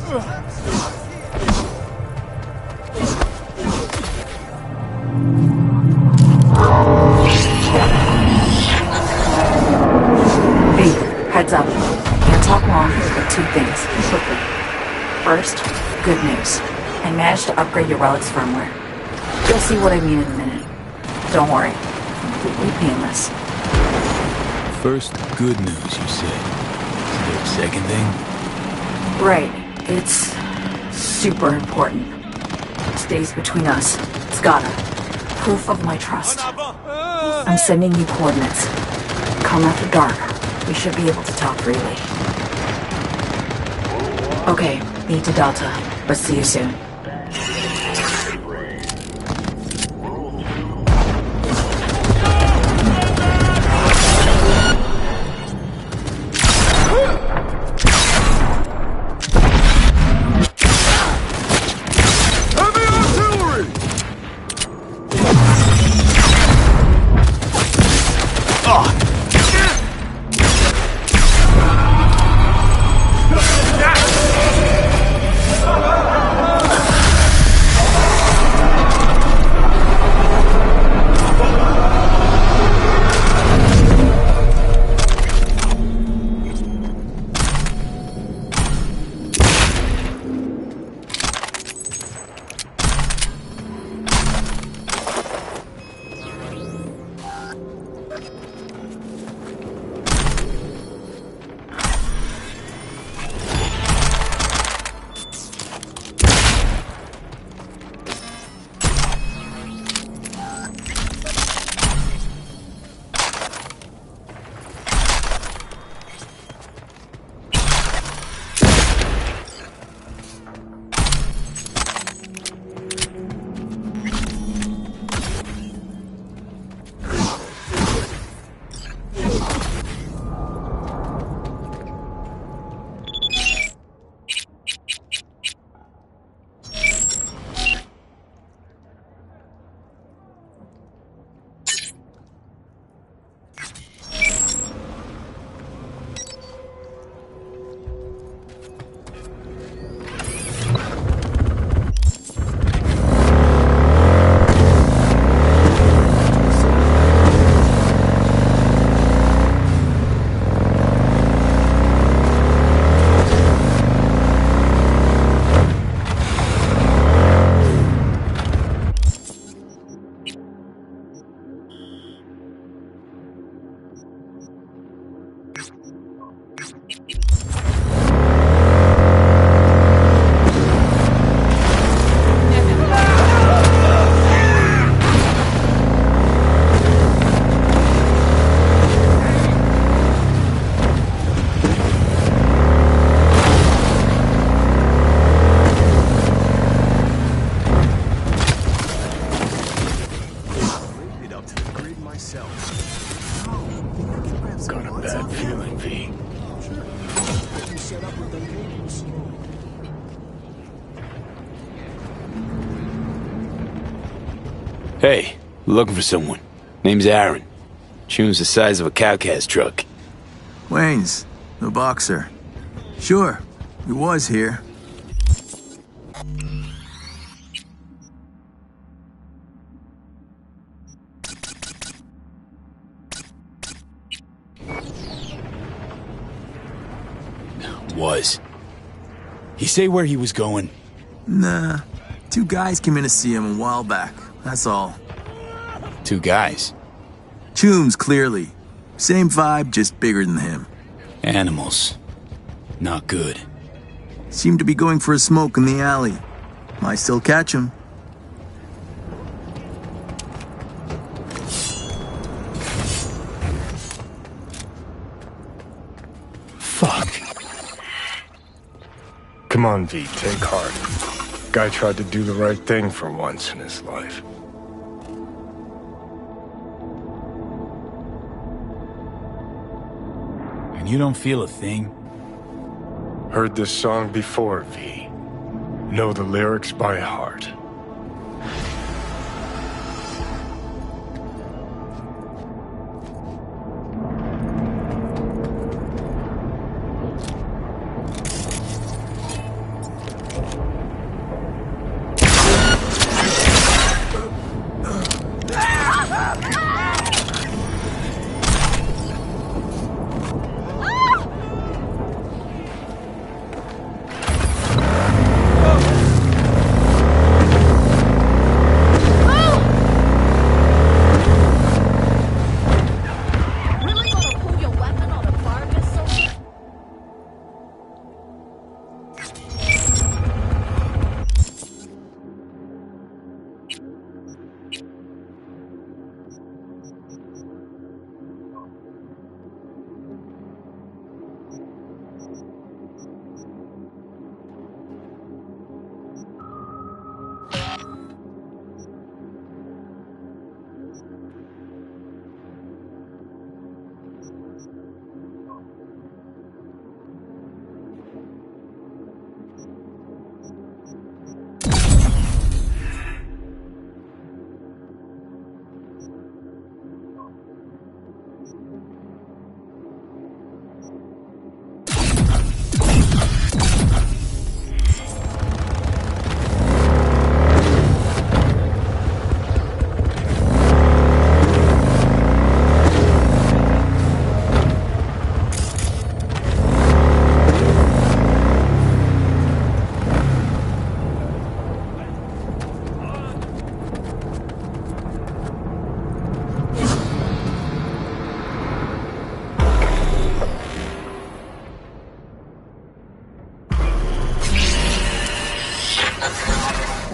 Heads up. Can't talk long, but two things, quickly. First, good news. I managed to upgrade your relic's firmware. You'll see what I mean in a minute. Don't worry. Completely painless. First, good news, you said. Is there a second thing? Right. It's super important. Stays between us. It's gotta. Proof of my trust. I'm sending you coordinates. Come after dark. We should be able to talk freely. Okay, need to Delta, but see you soon. Got a bad feeling, V. Hey, looking for someone. Name's Aaron. Tune's the size of a cow-cast truck. Wayne's, the boxer. Sure, he was here. Was. He say where he was going? Nah, two guys came in to see him a while back, that's all. Two guys? Toombs, clearly. Same vibe, just bigger than him. Animals. Not good. Seemed to be going for a smoke in the alley. Might still catch him. Fuck. Come on, V, take heart. Guy tried to do the right thing for once in his life. And you don't feel a thing? Heard this song before, V. Know the lyrics by heart.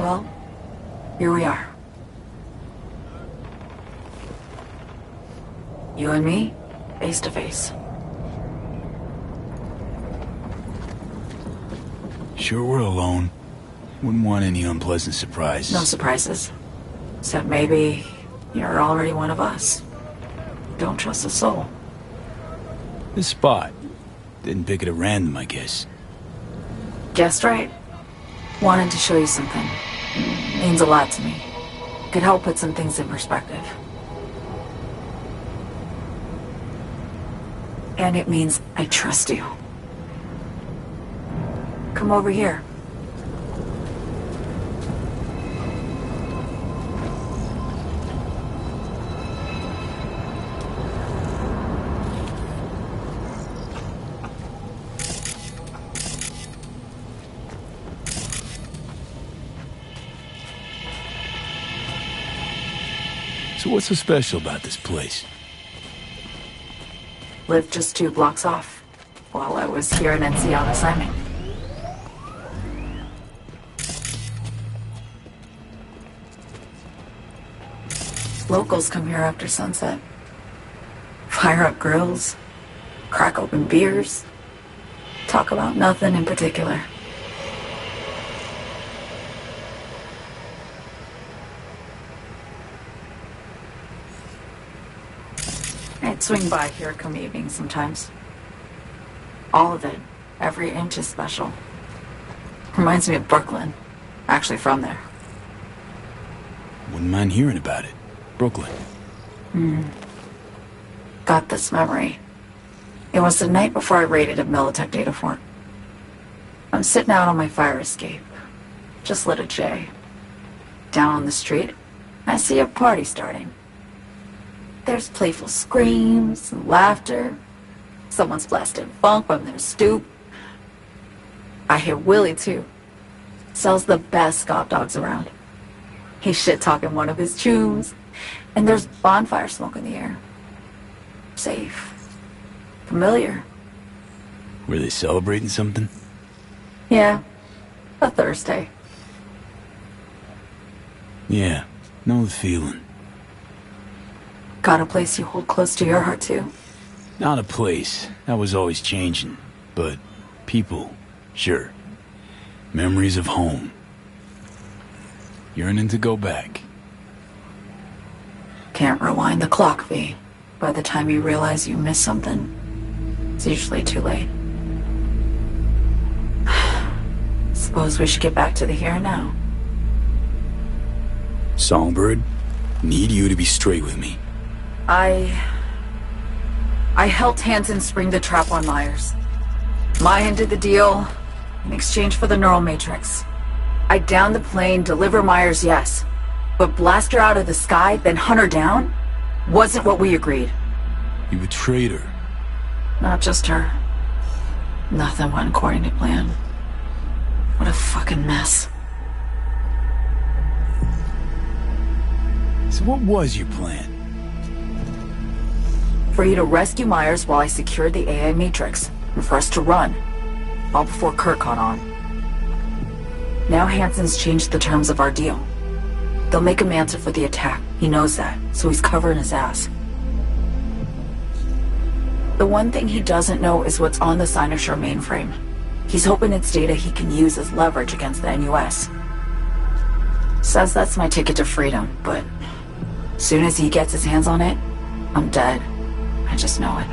Well, here we are. You and me, face to face. Sure we're alone. Wouldn't want any unpleasant surprises. No surprises. Except maybe you're already one of us. Don't trust a soul. This spot. Didn't pick it at random, I guess. Guessed right. Wanted to show you something. Means a lot to me. Could help put some things in perspective. And it means I trust you. Come over here. So what's so special about this place? Lived just 2 blocks off, while I was here in NC on assignment. Locals come here after sunset. Fire up grills, crack open beers, talk about nothing in particular. I'd swing by here come evening sometimes. All of it. Every inch is special. Reminds me of Brooklyn. Actually from there. Wouldn't mind hearing about it. Brooklyn. Got this memory. It was the night before I raided a Militech data fort. I'm sitting out on my fire escape. Just lit a J. Down on the street, I see a party starting. There's playful screams and laughter. Someone's blasting funk from their stoop. I hear Willie, too. Sells the best scop dogs around. He's shit-talking one of his chooms. And there's bonfire smoke in the air. Safe. Familiar. Were they celebrating something? Yeah. A Thursday. Yeah. Know the feeling. Got a place you hold close to your heart, too? Not a place. That was always changing. But people, sure. Memories of home. Yearning to go back. Can't rewind the clock, V. By the time you realize you missed something, it's usually too late. Suppose we should get back to the here and now. Songbird, need you to be straight with me. I helped Hansen spring the trap on Myers. Mayan did the deal in exchange for the neural matrix. I downed the plane, deliver Myers, yes. But blast her out of the sky, then hunt her down? Wasn't what we agreed. You betrayed her. Not just her. Nothing went according to plan. What a fucking mess. So what was your plan? For you to rescue Myers while I secured the AI matrix, and for us to run. All before Kurt caught on. Now Hansen's changed the terms of our deal. They'll make him answer for the attack. He knows that, so he's covering his ass. The one thing he doesn't know is what's on the Cynosure mainframe. He's hoping it's data he can use as leverage against the NUS. Says that's my ticket to freedom, but as soon as he gets his hands on it, I'm dead. I just know it.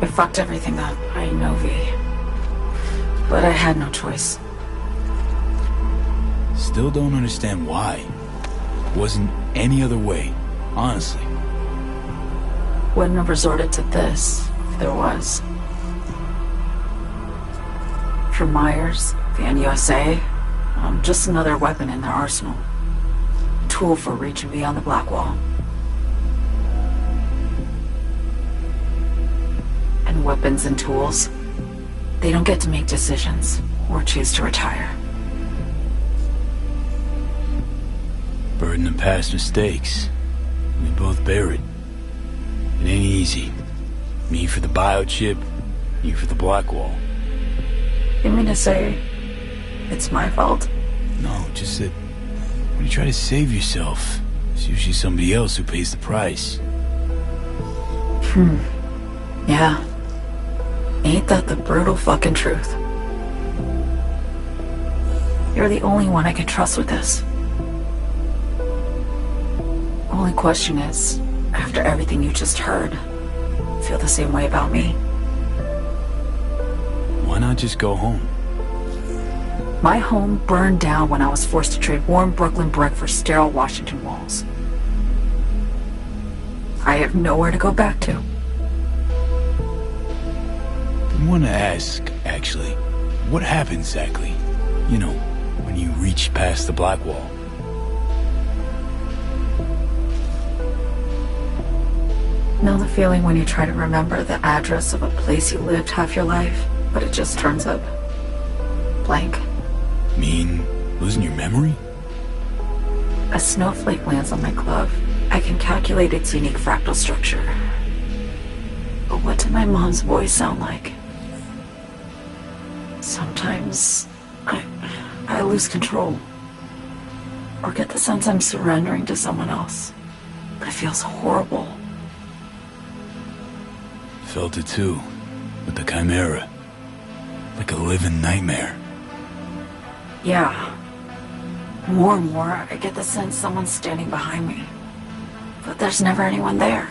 I fucked everything up, I know, V. But I had no choice. Still don't understand why. Wasn't any other way, honestly. Wouldn't have resorted to this if there was. For Myers, the NUSA, I'm just another weapon in their arsenal. A tool for reaching beyond the Black Wall. And weapons and tools, they don't get to make decisions or choose to retire. Burden of past mistakes. We both bear it. It ain't easy. Me for the biochip, you for the Blackwall. You mean to say it's my fault? No, just that when you try to save yourself, it's usually somebody else who pays the price. Yeah. Ain't that the brutal fucking truth? You're the only one I can trust with this. Only question is, after everything you just heard, feel the same way about me? Why not just go home? My home burned down when I was forced to trade warm Brooklyn brick for sterile Washington walls. I have nowhere to go back to. I want to ask, actually, what happened exactly? You know, when you reached past the Blackwall. Know the feeling when you try to remember the address of a place you lived half your life, but it just turns up blank? Mean losing your memory? A snowflake lands on my glove. I can calculate its unique fractal structure. But what did my mom's voice sound like? Sometimes I lose control. Or get the sense I'm surrendering to someone else. It feels horrible. Felt it too, with the Chimera. Like a living nightmare. Yeah. More and more, I get the sense someone's standing behind me. But there's never anyone there.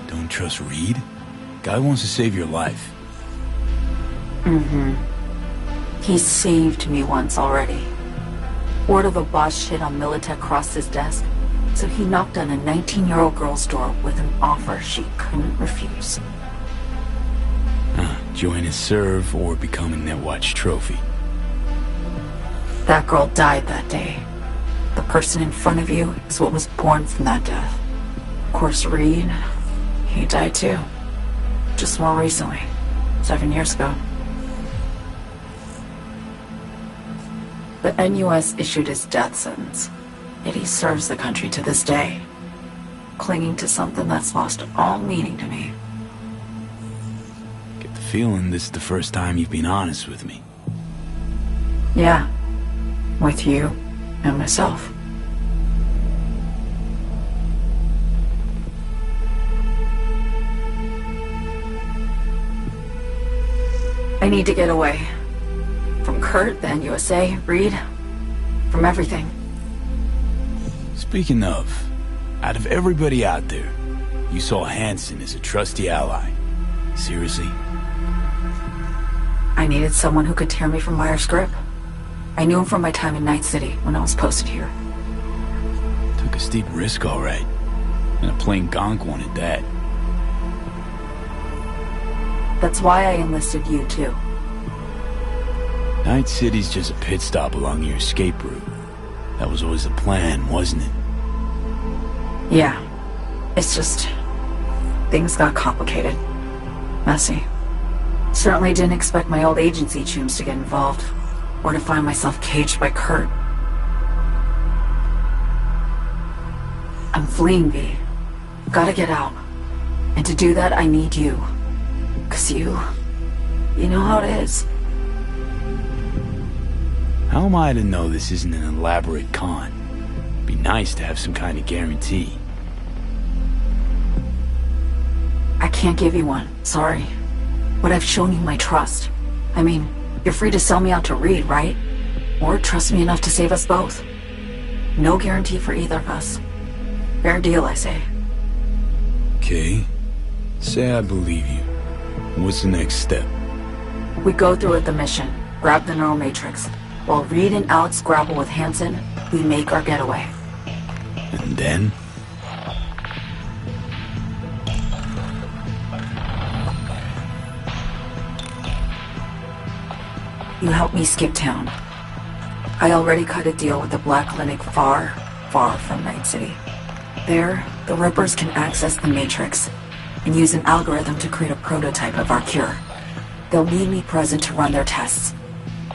Don't trust Reed? Guy wants to save your life. He saved me once already. Word of a boss shit on Militech crossed his desk, so he knocked on a 19-year-old girl's door with an offer she couldn't refuse. Join his serve or become a Netwatch trophy. That girl died that day. The person in front of you is what was born from that death. Of course, Reed, he died too. Just more recently. 7 years ago. The NUS issued his death sentence, yet he serves the country to this day, clinging to something that's lost all meaning to me. Get the feeling this is the first time you've been honest with me. Yeah, with you and myself. I need to get away. From Kurt, the NUSA, Reed, from everything. Speaking of, out of everybody out there, you saw Hansen as a trusty ally. Seriously? I needed someone who could tear me from Myers' grip. I knew him from my time in Night City when I was posted here. Took a steep risk, all right. And a plain gonk one at that. That's why I enlisted you, too. Night City's just a pit stop along your escape route. That was always the plan, wasn't it? Yeah. It's just... things got complicated. Messy. Certainly didn't expect my old agency chooms to get involved. Or to find myself caged by Kurt. I'm fleeing, V. Gotta get out. And to do that, I need you. 'Cause you know how it is. How am I to know this isn't an elaborate con? Be nice to have some kind of guarantee. I can't give you one, sorry. But I've shown you my trust. I mean, you're free to sell me out to Reed, right? Or trust me enough to save us both. No guarantee for either of us. Fair deal, I say. Okay. Say I believe you. What's the next step? We go through with the mission. Grab the neural matrix. While Reed and Alex grapple with Hansen, we make our getaway. And then? You help me skip town. I already cut a deal with the Black Clinic far, far from Night City. There, the Rippers can access the Matrix and use an algorithm to create a prototype of our cure. They'll need me present to run their tests.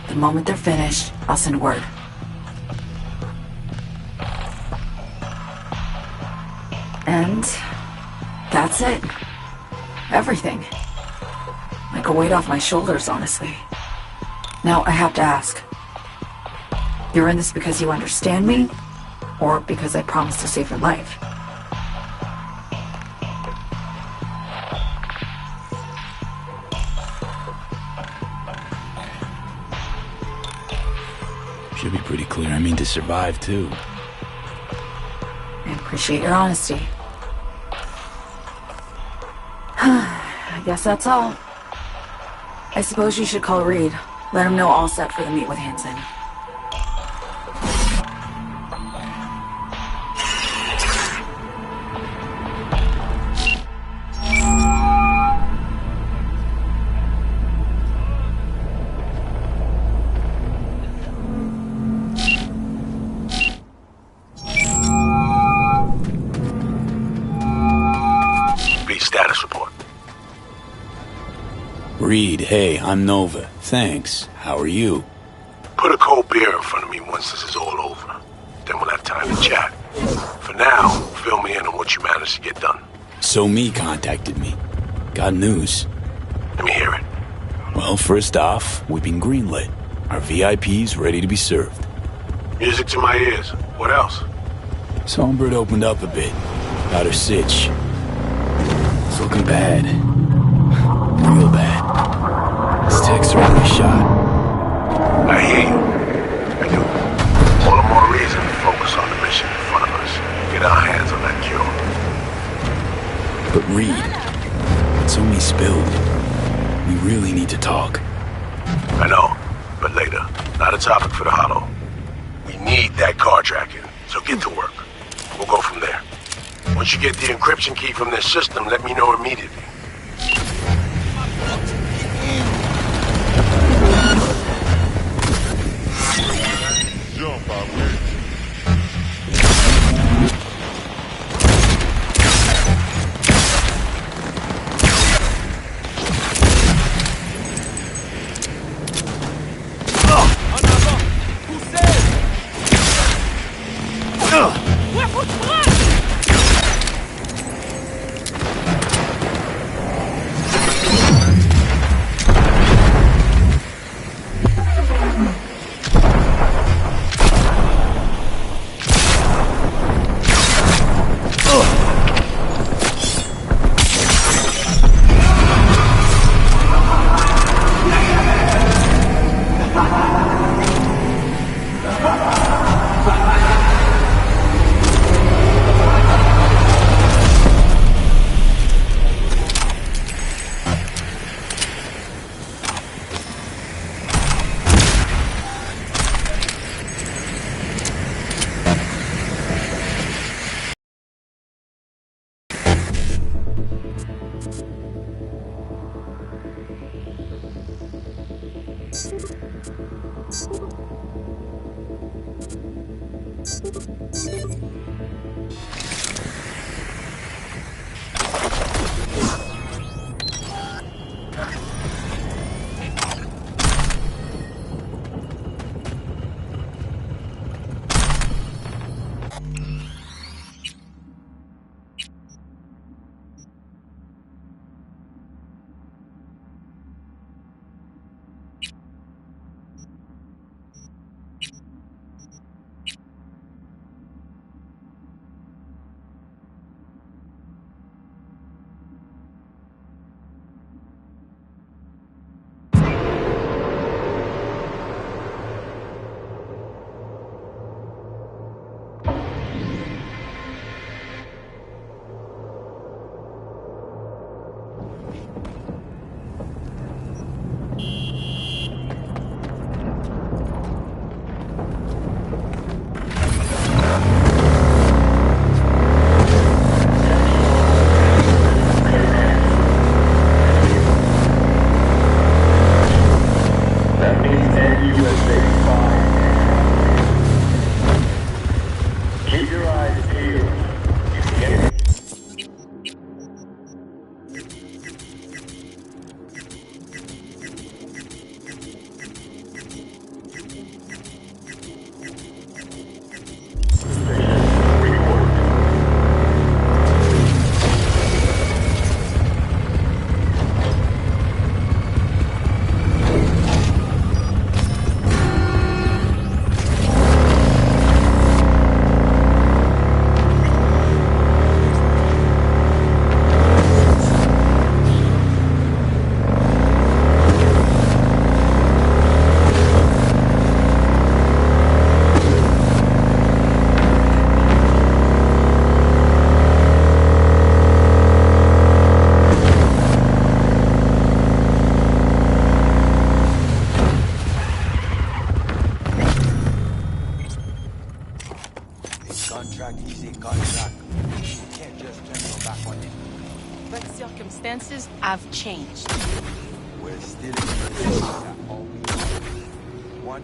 The moment they're finished, I'll send word. And That's it. Everything. Like a weight off my shoulders, honestly. Now I have to ask. You're in this because you understand me? Or because I promised to save your life? Should be pretty clear. I mean to survive, too. I appreciate your honesty. I guess that's all. I suppose you should call Reed. Let him know all set for the meet with Hansen. Status report. Reed, hey, I'm Nova. Thanks. How are you? Put a cold beer in front of me once this is all over. Then we'll have time to chat. For now, fill me in on what you managed to get done. So Me contacted me. Got news. Let me hear it. Well, first off, we've been greenlit. Our VIP's ready to be served. Music to my ears. What else? Songbird opened up a bit. Got her sitch. It's looking bad. Real bad. His techs are only shot. I hear you. I do. All the more reason to focus on the mission in front of us. Get our hands on that cure. But Reed, it's only spilled. We really need to talk. I know, but later. Not a topic for the Hollow. We need that car tracking, so get to work. We'll go from there. Once you get the encryption key from this system, let me know immediately. contract is a contract. You can't just turn your back on it. But circumstances have changed. We're still in the all we want. One.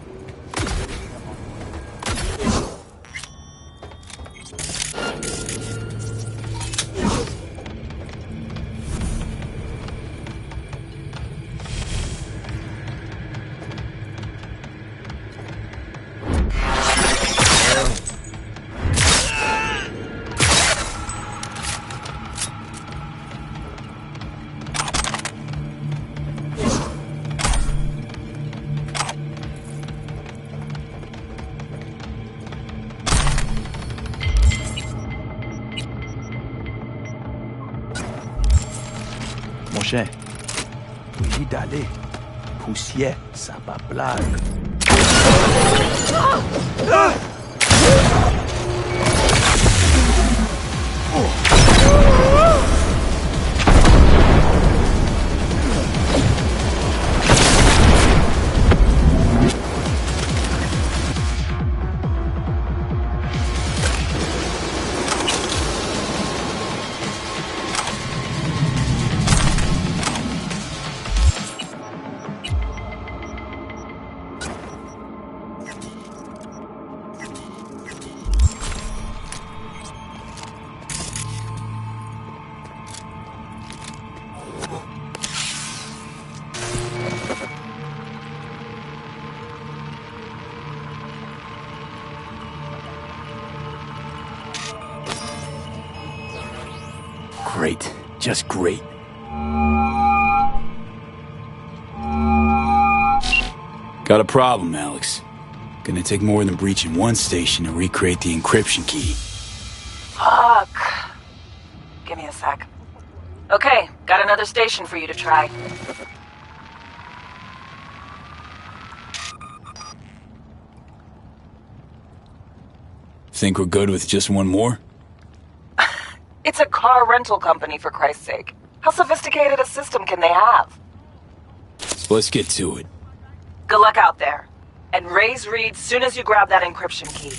Mon cher, oui d'aller. Poussière, ça pas blague. Great. Just great. Got a problem, Alex. Gonna take more than breaching one station to recreate the encryption key. Fuck. Give me a sec. Okay, got another station for you to try. Think we're good with just one more? It's a car rental company, for Christ's sake. How sophisticated a system can they have? So let's get to it. Good luck out there. And raise Reed soon as you grab that encryption key.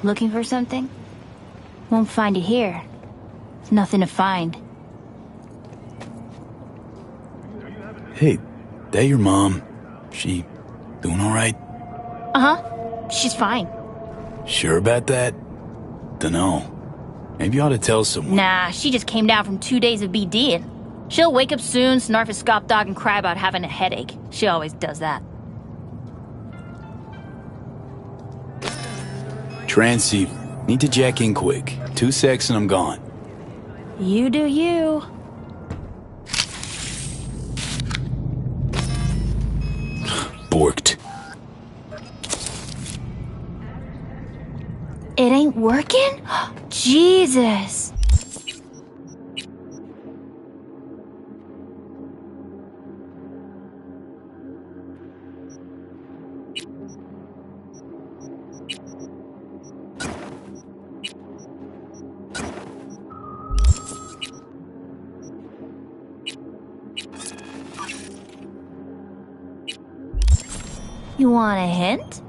Looking for something? Won't find it here. There's nothing to find. Hey, that your mom? She doing all right? Uh-huh. She's fine. Sure about that? Dunno. Maybe you ought to tell someone. Nah, she just came down from 2 days of BDing. She'll wake up soon, snarf a scop dog, and cry about having a headache. She always does that. Transceiver. Need to jack in quick. 2 secs and I'm gone. You do you. Borked. It ain't working? Jesus. You want a hint?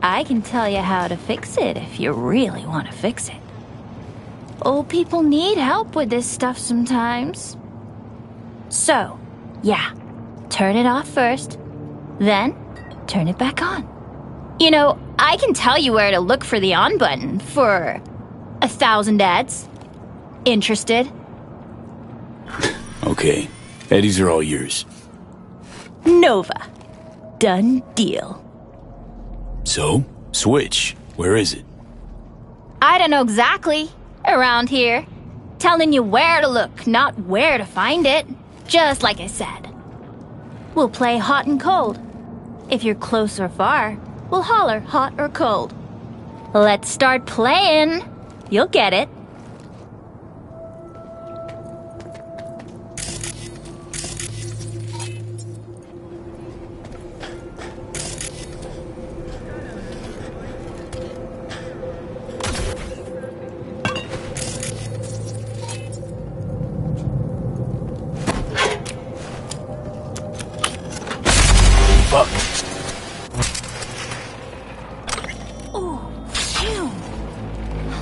I can tell you how to fix it if you really want to fix it. Old people need help with this stuff sometimes. So, yeah, turn it off first, then turn it back on. You know, I can tell you where to look for the on button for 1,000 ads. Interested? Okay, Eddies are all yours. Nova. Done deal. So, switch. Where is it? I don't know exactly. Around here. Telling you where to look, not where to find it. Just like I said. We'll play hot and cold. If you're close or far, we'll holler hot or cold. Let's start playing. You'll get it.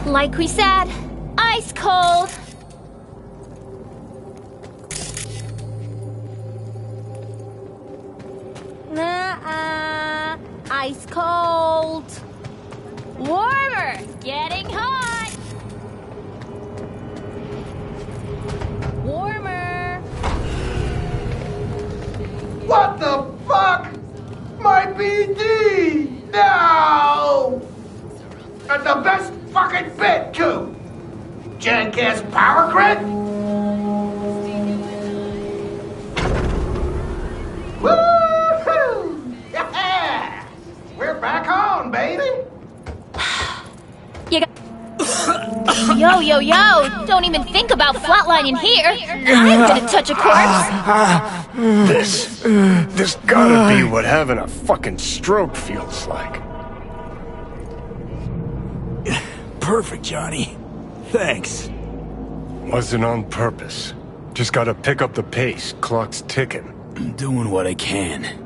Like we said, ice cold. Nuh-uh. Ice cold. Warmer. Getting hot. Warmer. What the fuck? My BD! No! And the best fucking bit, too! Jackass power grid? Woo-hoo! Yeah! We're back on, baby! You got... Yo, Yo, yo, don't even think about flatlining here. I'm gonna touch a corpse. This gotta be what having a fucking stroke feels like. Perfect, Johnny. Thanks. Wasn't on purpose. Just gotta pick up the pace. Clock's ticking. I'm doing what I can.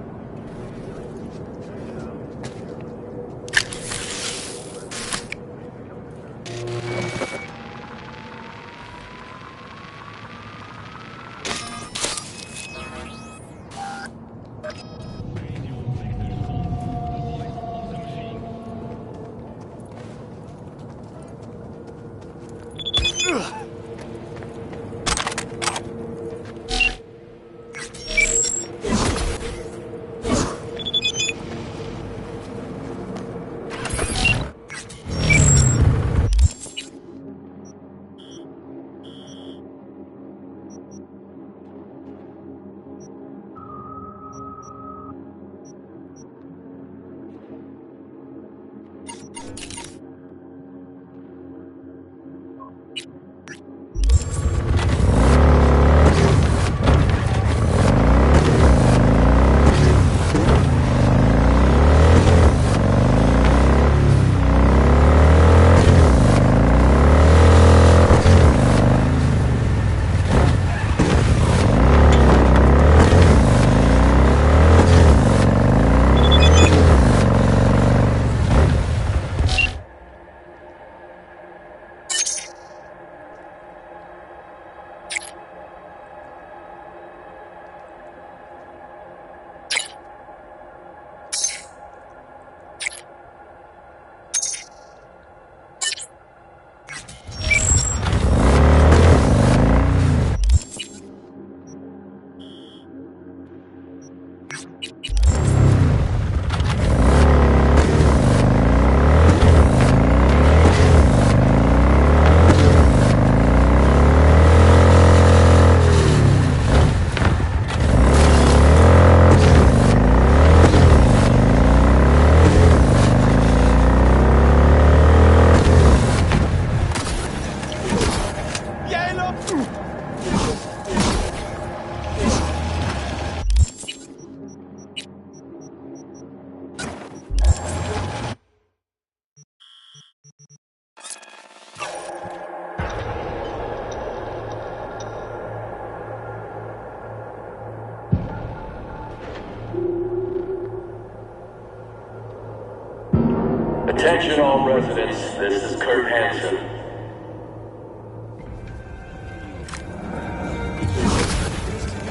Attention all residents, this is Kurt Hansen.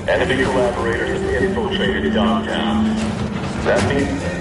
Enemy collaborators have infiltrated Dogtown. That means...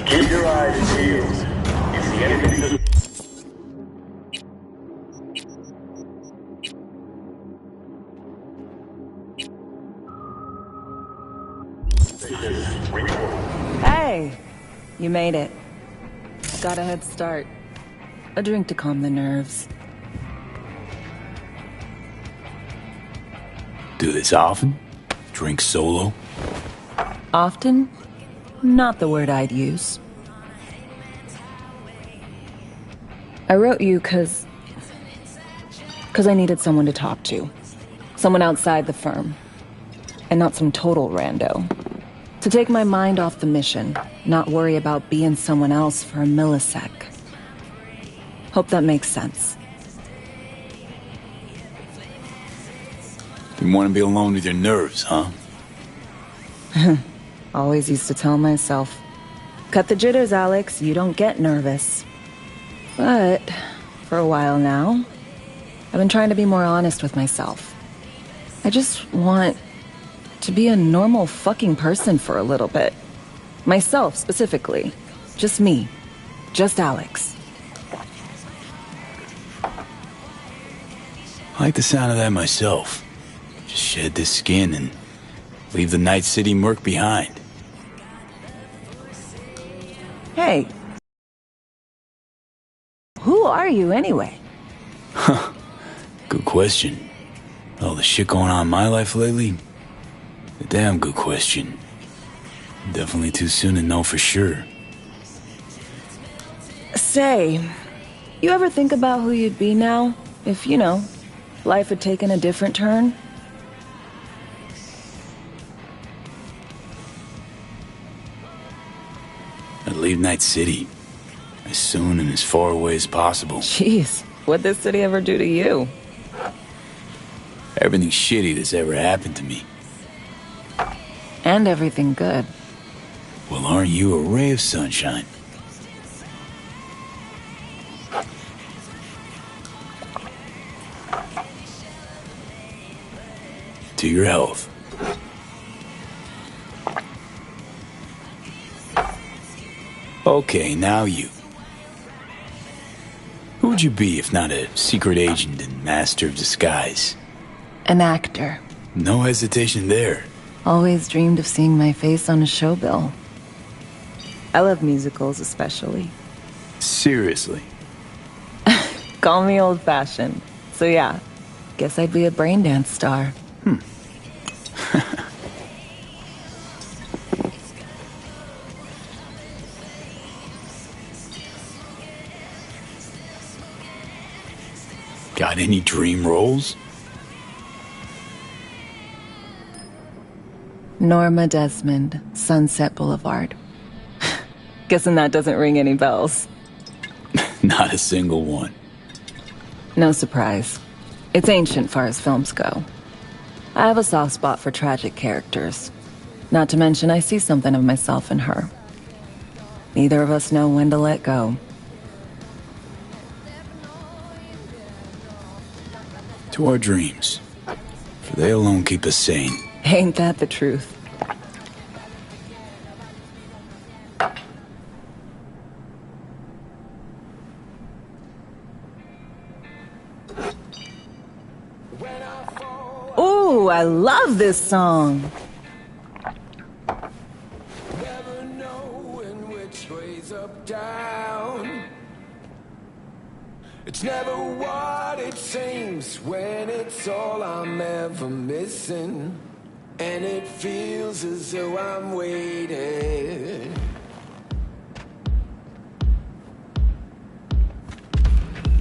Keep your eyes peeled. You see anything Hey, you made it. Got a head start. A drink to calm the nerves. Do this often? Drink solo? Often? Not the word I'd use. I wrote you cause I needed someone to talk to. Someone outside the firm. And not some total rando. To take my mind off the mission, not worry about being someone else for a millisec. Hope that makes sense. You want to be alone with your nerves, huh? Always used to tell myself, cut the jitters, Alex, you don't get nervous. But for a while now, I've been trying to be more honest with myself. I just want to be a normal fucking person for a little bit. Myself, specifically. Just me. Just Alex. I like the sound of that myself. Just shed this skin and leave the Night City murk behind. Hey. Who are you, anyway? Huh. Good question. All the shit going on in my life lately? A damn good question. Definitely too soon to know for sure. Say, you ever think about who you'd be now? If, you know, life had taken a different turn? I'd leave Night City. As soon and as far away as possible. Jeez, what'd this city ever do to you? Everything shitty that's ever happened to me. And everything good. Well, aren't you a ray of sunshine? To your health. Okay, now you. Who would you be if not a secret agent and master of disguise? An actor. No hesitation there. Always dreamed of seeing my face on a show bill. I love musicals especially. Seriously? Call me old-fashioned. So yeah, guess I'd be a brain dance star. Got any dream roles? Norma Desmond, Sunset Boulevard. Guessing that doesn't ring any bells. Not a single one. No surprise. It's ancient far as films go. I have a soft spot for tragic characters. Not to mention I see something of myself in her. Neither of us know when to let go. To our dreams. For they alone keep us sane. Ain't that the truth? Ooh, I love this song. Never knowing which way's up, down. It's never what it seems when it's all I'm ever missing. And it feels as though I'm waiting.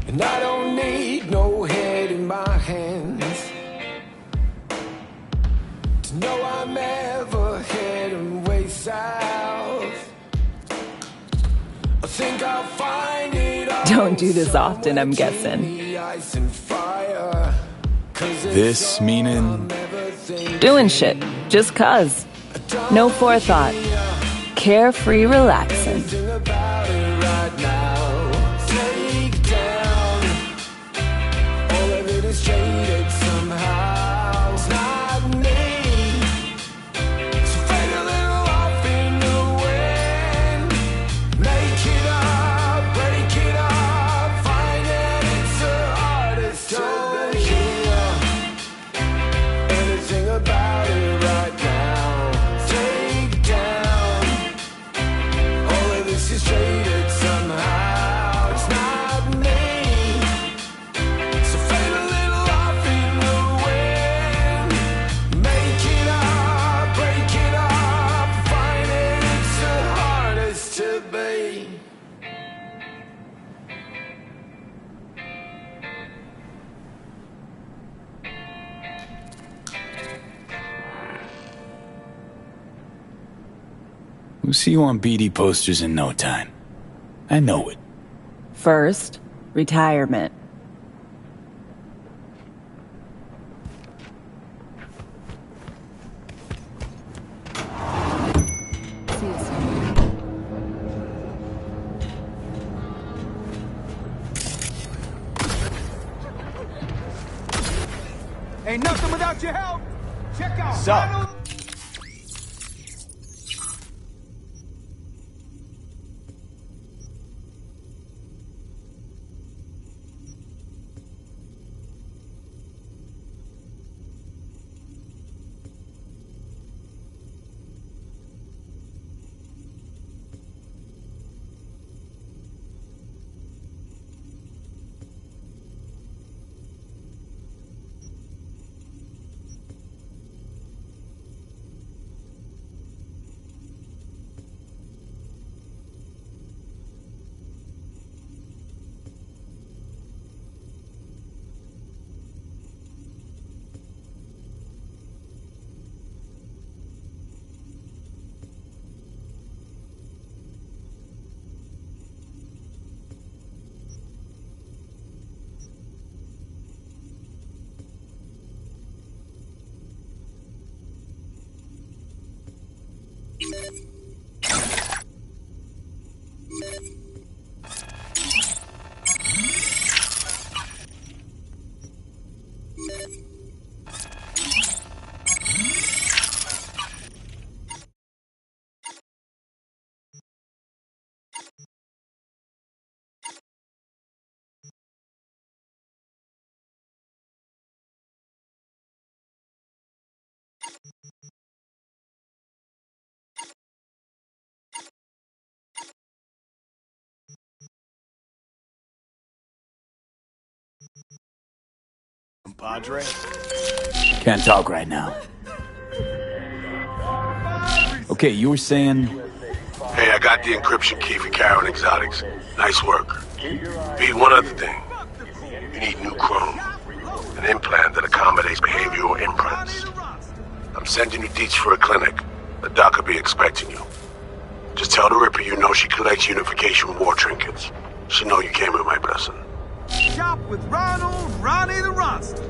And I don't need no head in my hands to know I'm ever heading way south. I think I'll find it all. Don't do this often, I'm guessing. This meaning? Doing shit, just cuz. No forethought. Carefree relaxing. We'll see you on BD posters in no time. I know it. First, Retirement. Ain't nothing without your help. Check out Sup? Ronald. Compadre? Can't talk right now. Okay, you were saying... Hey, I got the encryption key for Karen Exotics. Nice work. Be one other thing. You need new chrome. An implant that accommodates behavioral imprints. I'm sending you deets for a clinic. The doc will be expecting you. Just tell the Ripper you know she collects unification war trinkets. She know you came with my blessing. Shop with Ronald, Ronnie the Ronster.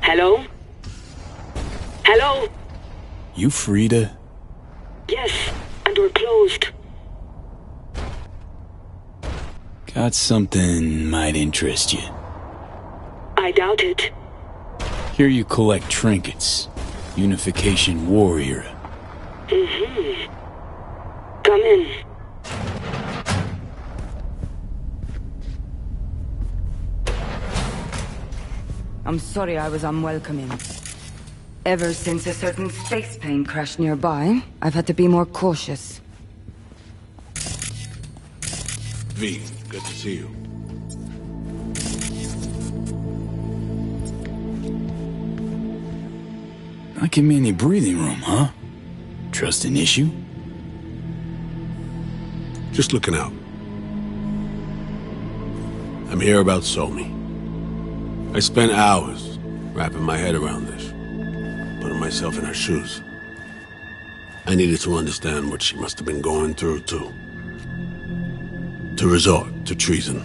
Hello? Hello? You Frida? Yes, and we're closed. Got something might interest you. I doubt it. Here you collect trinkets. Unification War era. Mm-hmm. Come in. I'm sorry I was unwelcoming. Ever since a certain space plane crashed nearby, I've had to be more cautious. V, good to see you. Not give me any breathing room, huh? Trust an issue? Just looking out. I'm here about Somi. I spent hours wrapping my head around this, putting myself in her shoes. I needed to understand what she must have been going through, too. To resort to treason.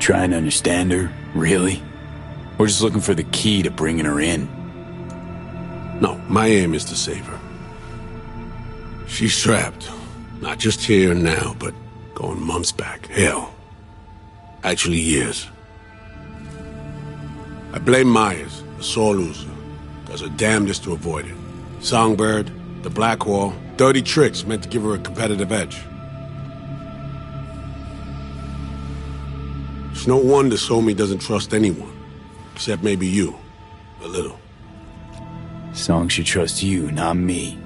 Trying to understand her, really? Or just looking for the key to bringing her in? No, my aim is to save her. She's trapped. Not just here and now, but going months back. Hell. Actually years. I blame Myers, the sore loser. Does her damnedest to avoid it. Songbird, the Blackwall, dirty tricks meant to give her a competitive edge. It's no wonder Somi doesn't trust anyone. Except maybe you. A little. Song should trust you, not me.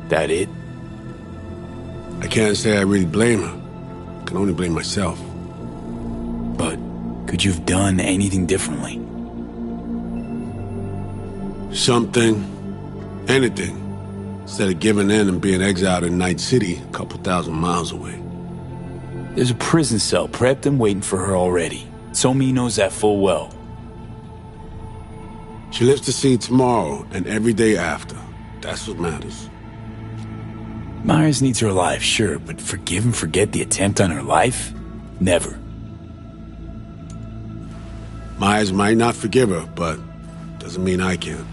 That it? I can't say I really blame her. I can only blame myself. But could you have done anything differently? Something. Anything. Instead of giving in and being exiled in Night City, a couple thousand miles away. There's a prison cell prepped and waiting for her already. Somi knows that full well. She lives to see tomorrow and every day after. That's what matters. Myers needs her alive, sure, but forgive and forget the attempt on her life? Never. Myers might not forgive her, but doesn't mean I can.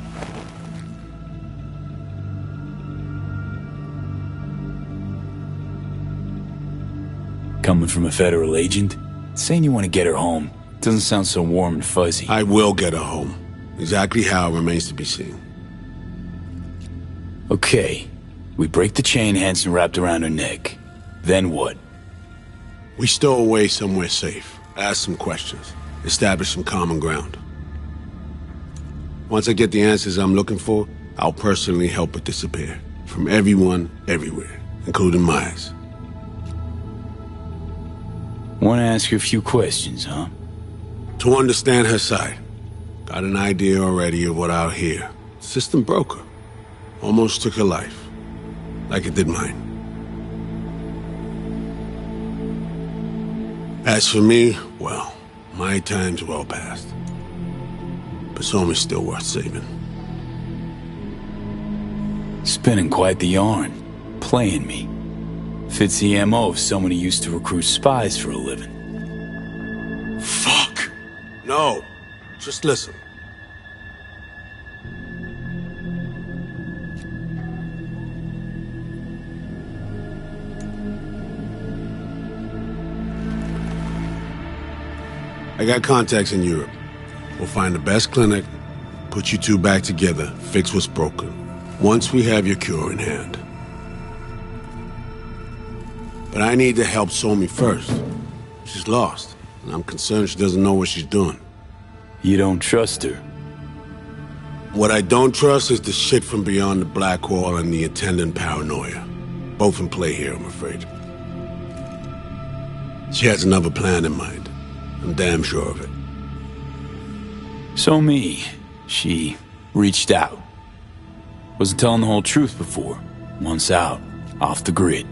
Coming from a federal agent? Saying you want to get her home doesn't sound so warm and fuzzy. I will get her home. Exactly how remains to be seen. Okay. We break the chain Hansen wrapped around her neck. Then what? We stow away somewhere safe. Ask some questions. Establish some common ground. Once I get the answers I'm looking for, I'll personally help her disappear. From everyone, everywhere. Including Myers. Want to ask her a few questions, huh? To understand her side. Got an idea already of what I'll hear. System broke her. Almost took her life. Like it did mine. As for me, well, my time's well past. But Somi's still worth saving. Spinning quite the yarn. Playing me. Fits the MO of someone who used to recruit spies for a living. Fuck! No. Just listen. I got contacts in Europe. We'll find the best clinic, put you two back together, fix what's broken. Once we have your cure in hand. But I need to help Somi first. She's lost, and I'm concerned she doesn't know what she's doing. You don't trust her? What I don't trust is the shit from beyond the Blackwall and the attendant paranoia. Both in play here, I'm afraid. She has another plan in mind. I'm damn sure of it. Somi, she reached out. Wasn't telling the whole truth before. Once out, off the grid.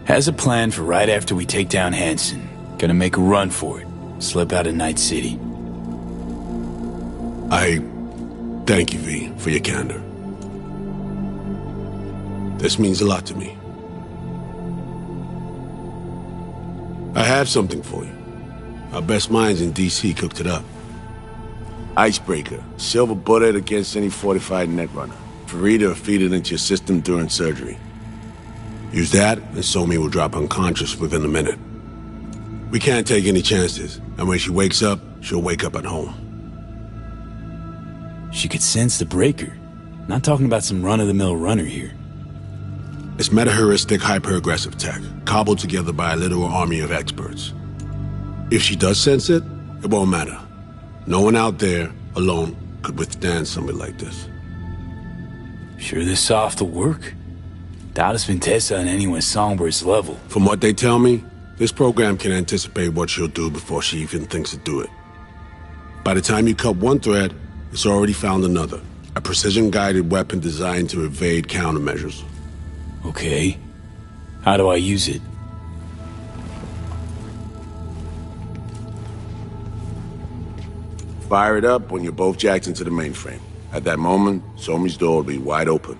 Has a plan for right after we take down Hansen. Gonna make a run for it. Slip out of Night City. I thank you, V, for your candor. This means a lot to me. I have something for you. Our best minds in D.C. cooked it up. Icebreaker. Silver bullet against any fortified netrunner. Farida will feed it into your system during surgery. Use that, and Somi will drop unconscious within a minute. We can't take any chances, and when she wakes up, she'll wake up at home. She could sense the breaker. Not talking about some run-of-the-mill runner here. It's meta-heuristic hyper-aggressive tech, cobbled together by a literal army of experts. If she does sense it, it won't matter. No one out there, alone, could withstand something like this. Sure this soft will work? Doubt it's been tested on anyone Songbird's level. From what they tell me, this program can anticipate what she'll do before she even thinks to do it. By the time you cut one thread, it's already found another. A precision-guided weapon designed to evade countermeasures. Okay. How do I use it? Fire it up when you're both jacked into the mainframe. At that moment, Somi's door will be wide open.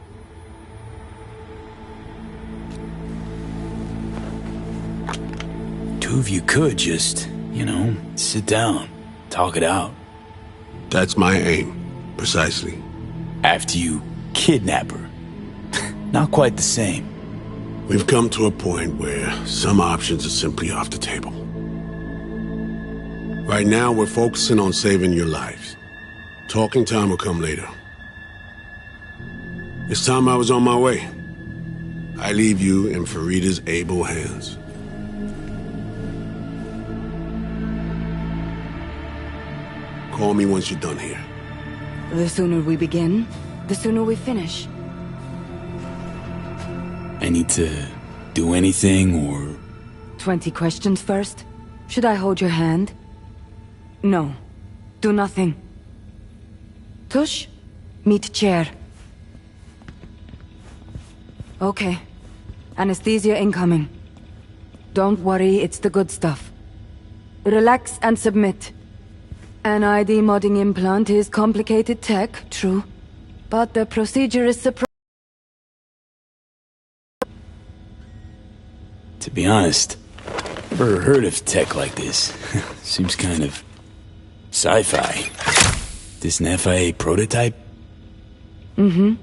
Two of you could just, sit down, talk it out. That's my aim, precisely. After you kidnap her. Not quite the same. We've come to a point where some options are simply off the table. Right now, we're focusing on saving your lives. Talking time will come later. It's time I was on my way. I leave you in Farida's able hands. Call me once you're done here. The sooner we begin, the sooner we finish. I need to do anything, or... 20 questions first? Should I hold your hand? No. Do nothing. Tush, meet chair. Okay. Anesthesia incoming. Don't worry, it's the good stuff. Relax and submit. An ID modding implant is complicated tech, true. But the procedure is To be honest, never heard of tech like this. Seems kind of sci-fi. This an FIA prototype? Mm-hmm.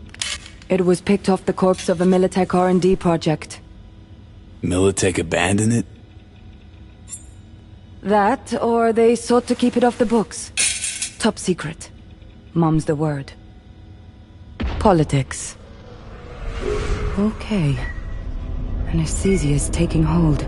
It was picked off the corpse of a Militech R&D project. Militech abandoned it? That, or they sought to keep it off the books. Top secret. Mom's the word. Politics. Okay. Anesthesia is taking hold.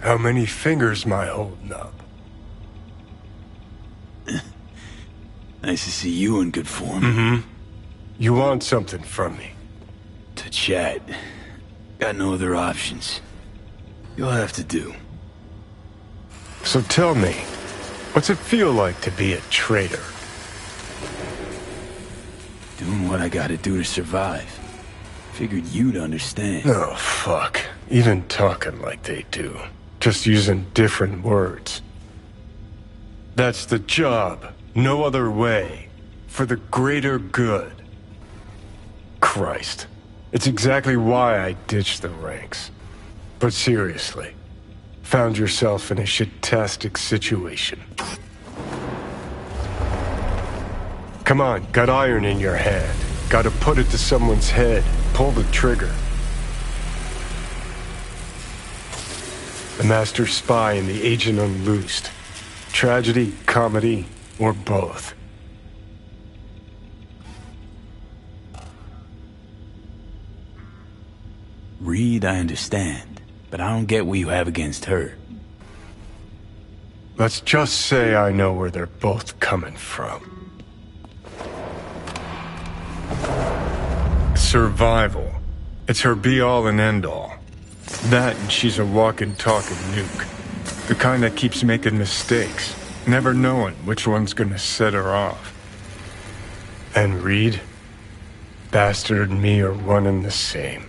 How many fingers am I holding up? Nice to see you in good form. Mm-hmm. You want something from me? To chat. Got no other options. You'll have to do. So tell me, what's it feel like to be a traitor? Doing what I gotta do to survive. Figured you'd understand. Oh, fuck. Even talking like they do. Just using different words. That's the job. No other way. For the greater good. Christ. It's exactly why I ditched the ranks. But seriously. Found yourself in a shit-tastic situation. Come on, got iron in your hand. Gotta put it to someone's head. Pull the trigger. The master spy and the agent unloosed. Tragedy, comedy, or both. Reed, I understand, but I don't get what you have against her. Let's just say I know where they're both coming from. Survival. It's her be-all and end-all. That and she's a walking, talking nuke. The kind that keeps making mistakes, never knowing which one's gonna set her off. And Reed? Bastard and me are one and the same.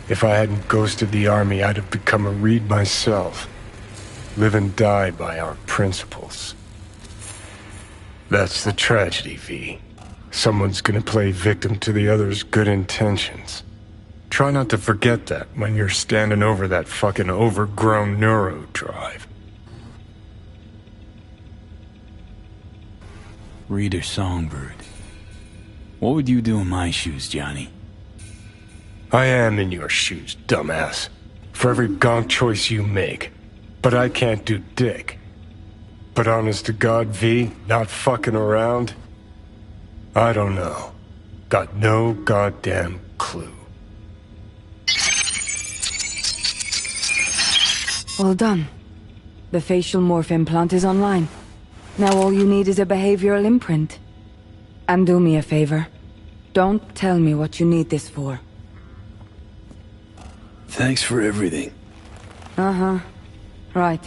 If I hadn't ghosted the army, I'd have become a Reed myself. Live and die by our principles. That's the tragedy, V. Someone's gonna play victim to the other's good intentions. Try not to forget that when you're standing over that fucking overgrown neuro drive. Reader Songbird. What would you do in my shoes, Johnny? I am in your shoes, dumbass. For every gonk choice you make. But I can't do dick. But honest to God, V, not fucking around? I don't know. Got no goddamn clue. Well done. The facial morph implant is online. Now all you need is a behavioral imprint. And do me a favor. Don't tell me what you need this for. Thanks for everything. Uh-huh. Right.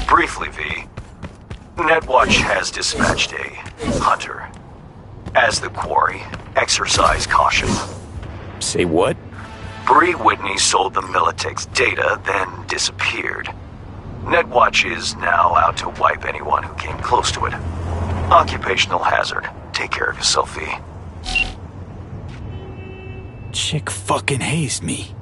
Briefly, V. Netwatch has dispatched a hunter. As the quarry, exercise caution. Say what? Bree Whitney sold the Militech's data, then disappeared. Netwatch is now out to wipe anyone who came close to it. Occupational hazard. Take care of yourself, V. Chick fucking hazed me.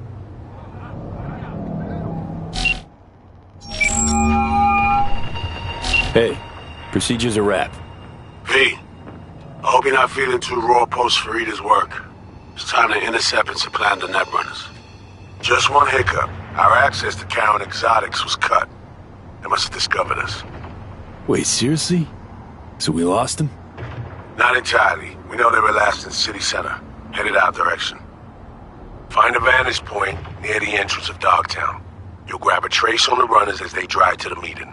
Hey, procedure's a wrap. V, I hope you're not feeling too raw post Farida's work. It's time to intercept and supplant the netrunners. Just one hiccup. Our access to Karen Exotics was cut. They must have discovered us. Wait, seriously? So we lost them? Not entirely. We know they were last in city center, headed our direction. Find a vantage point near the entrance of Dogtown. You'll grab a trace on the runners as they drive to the meeting.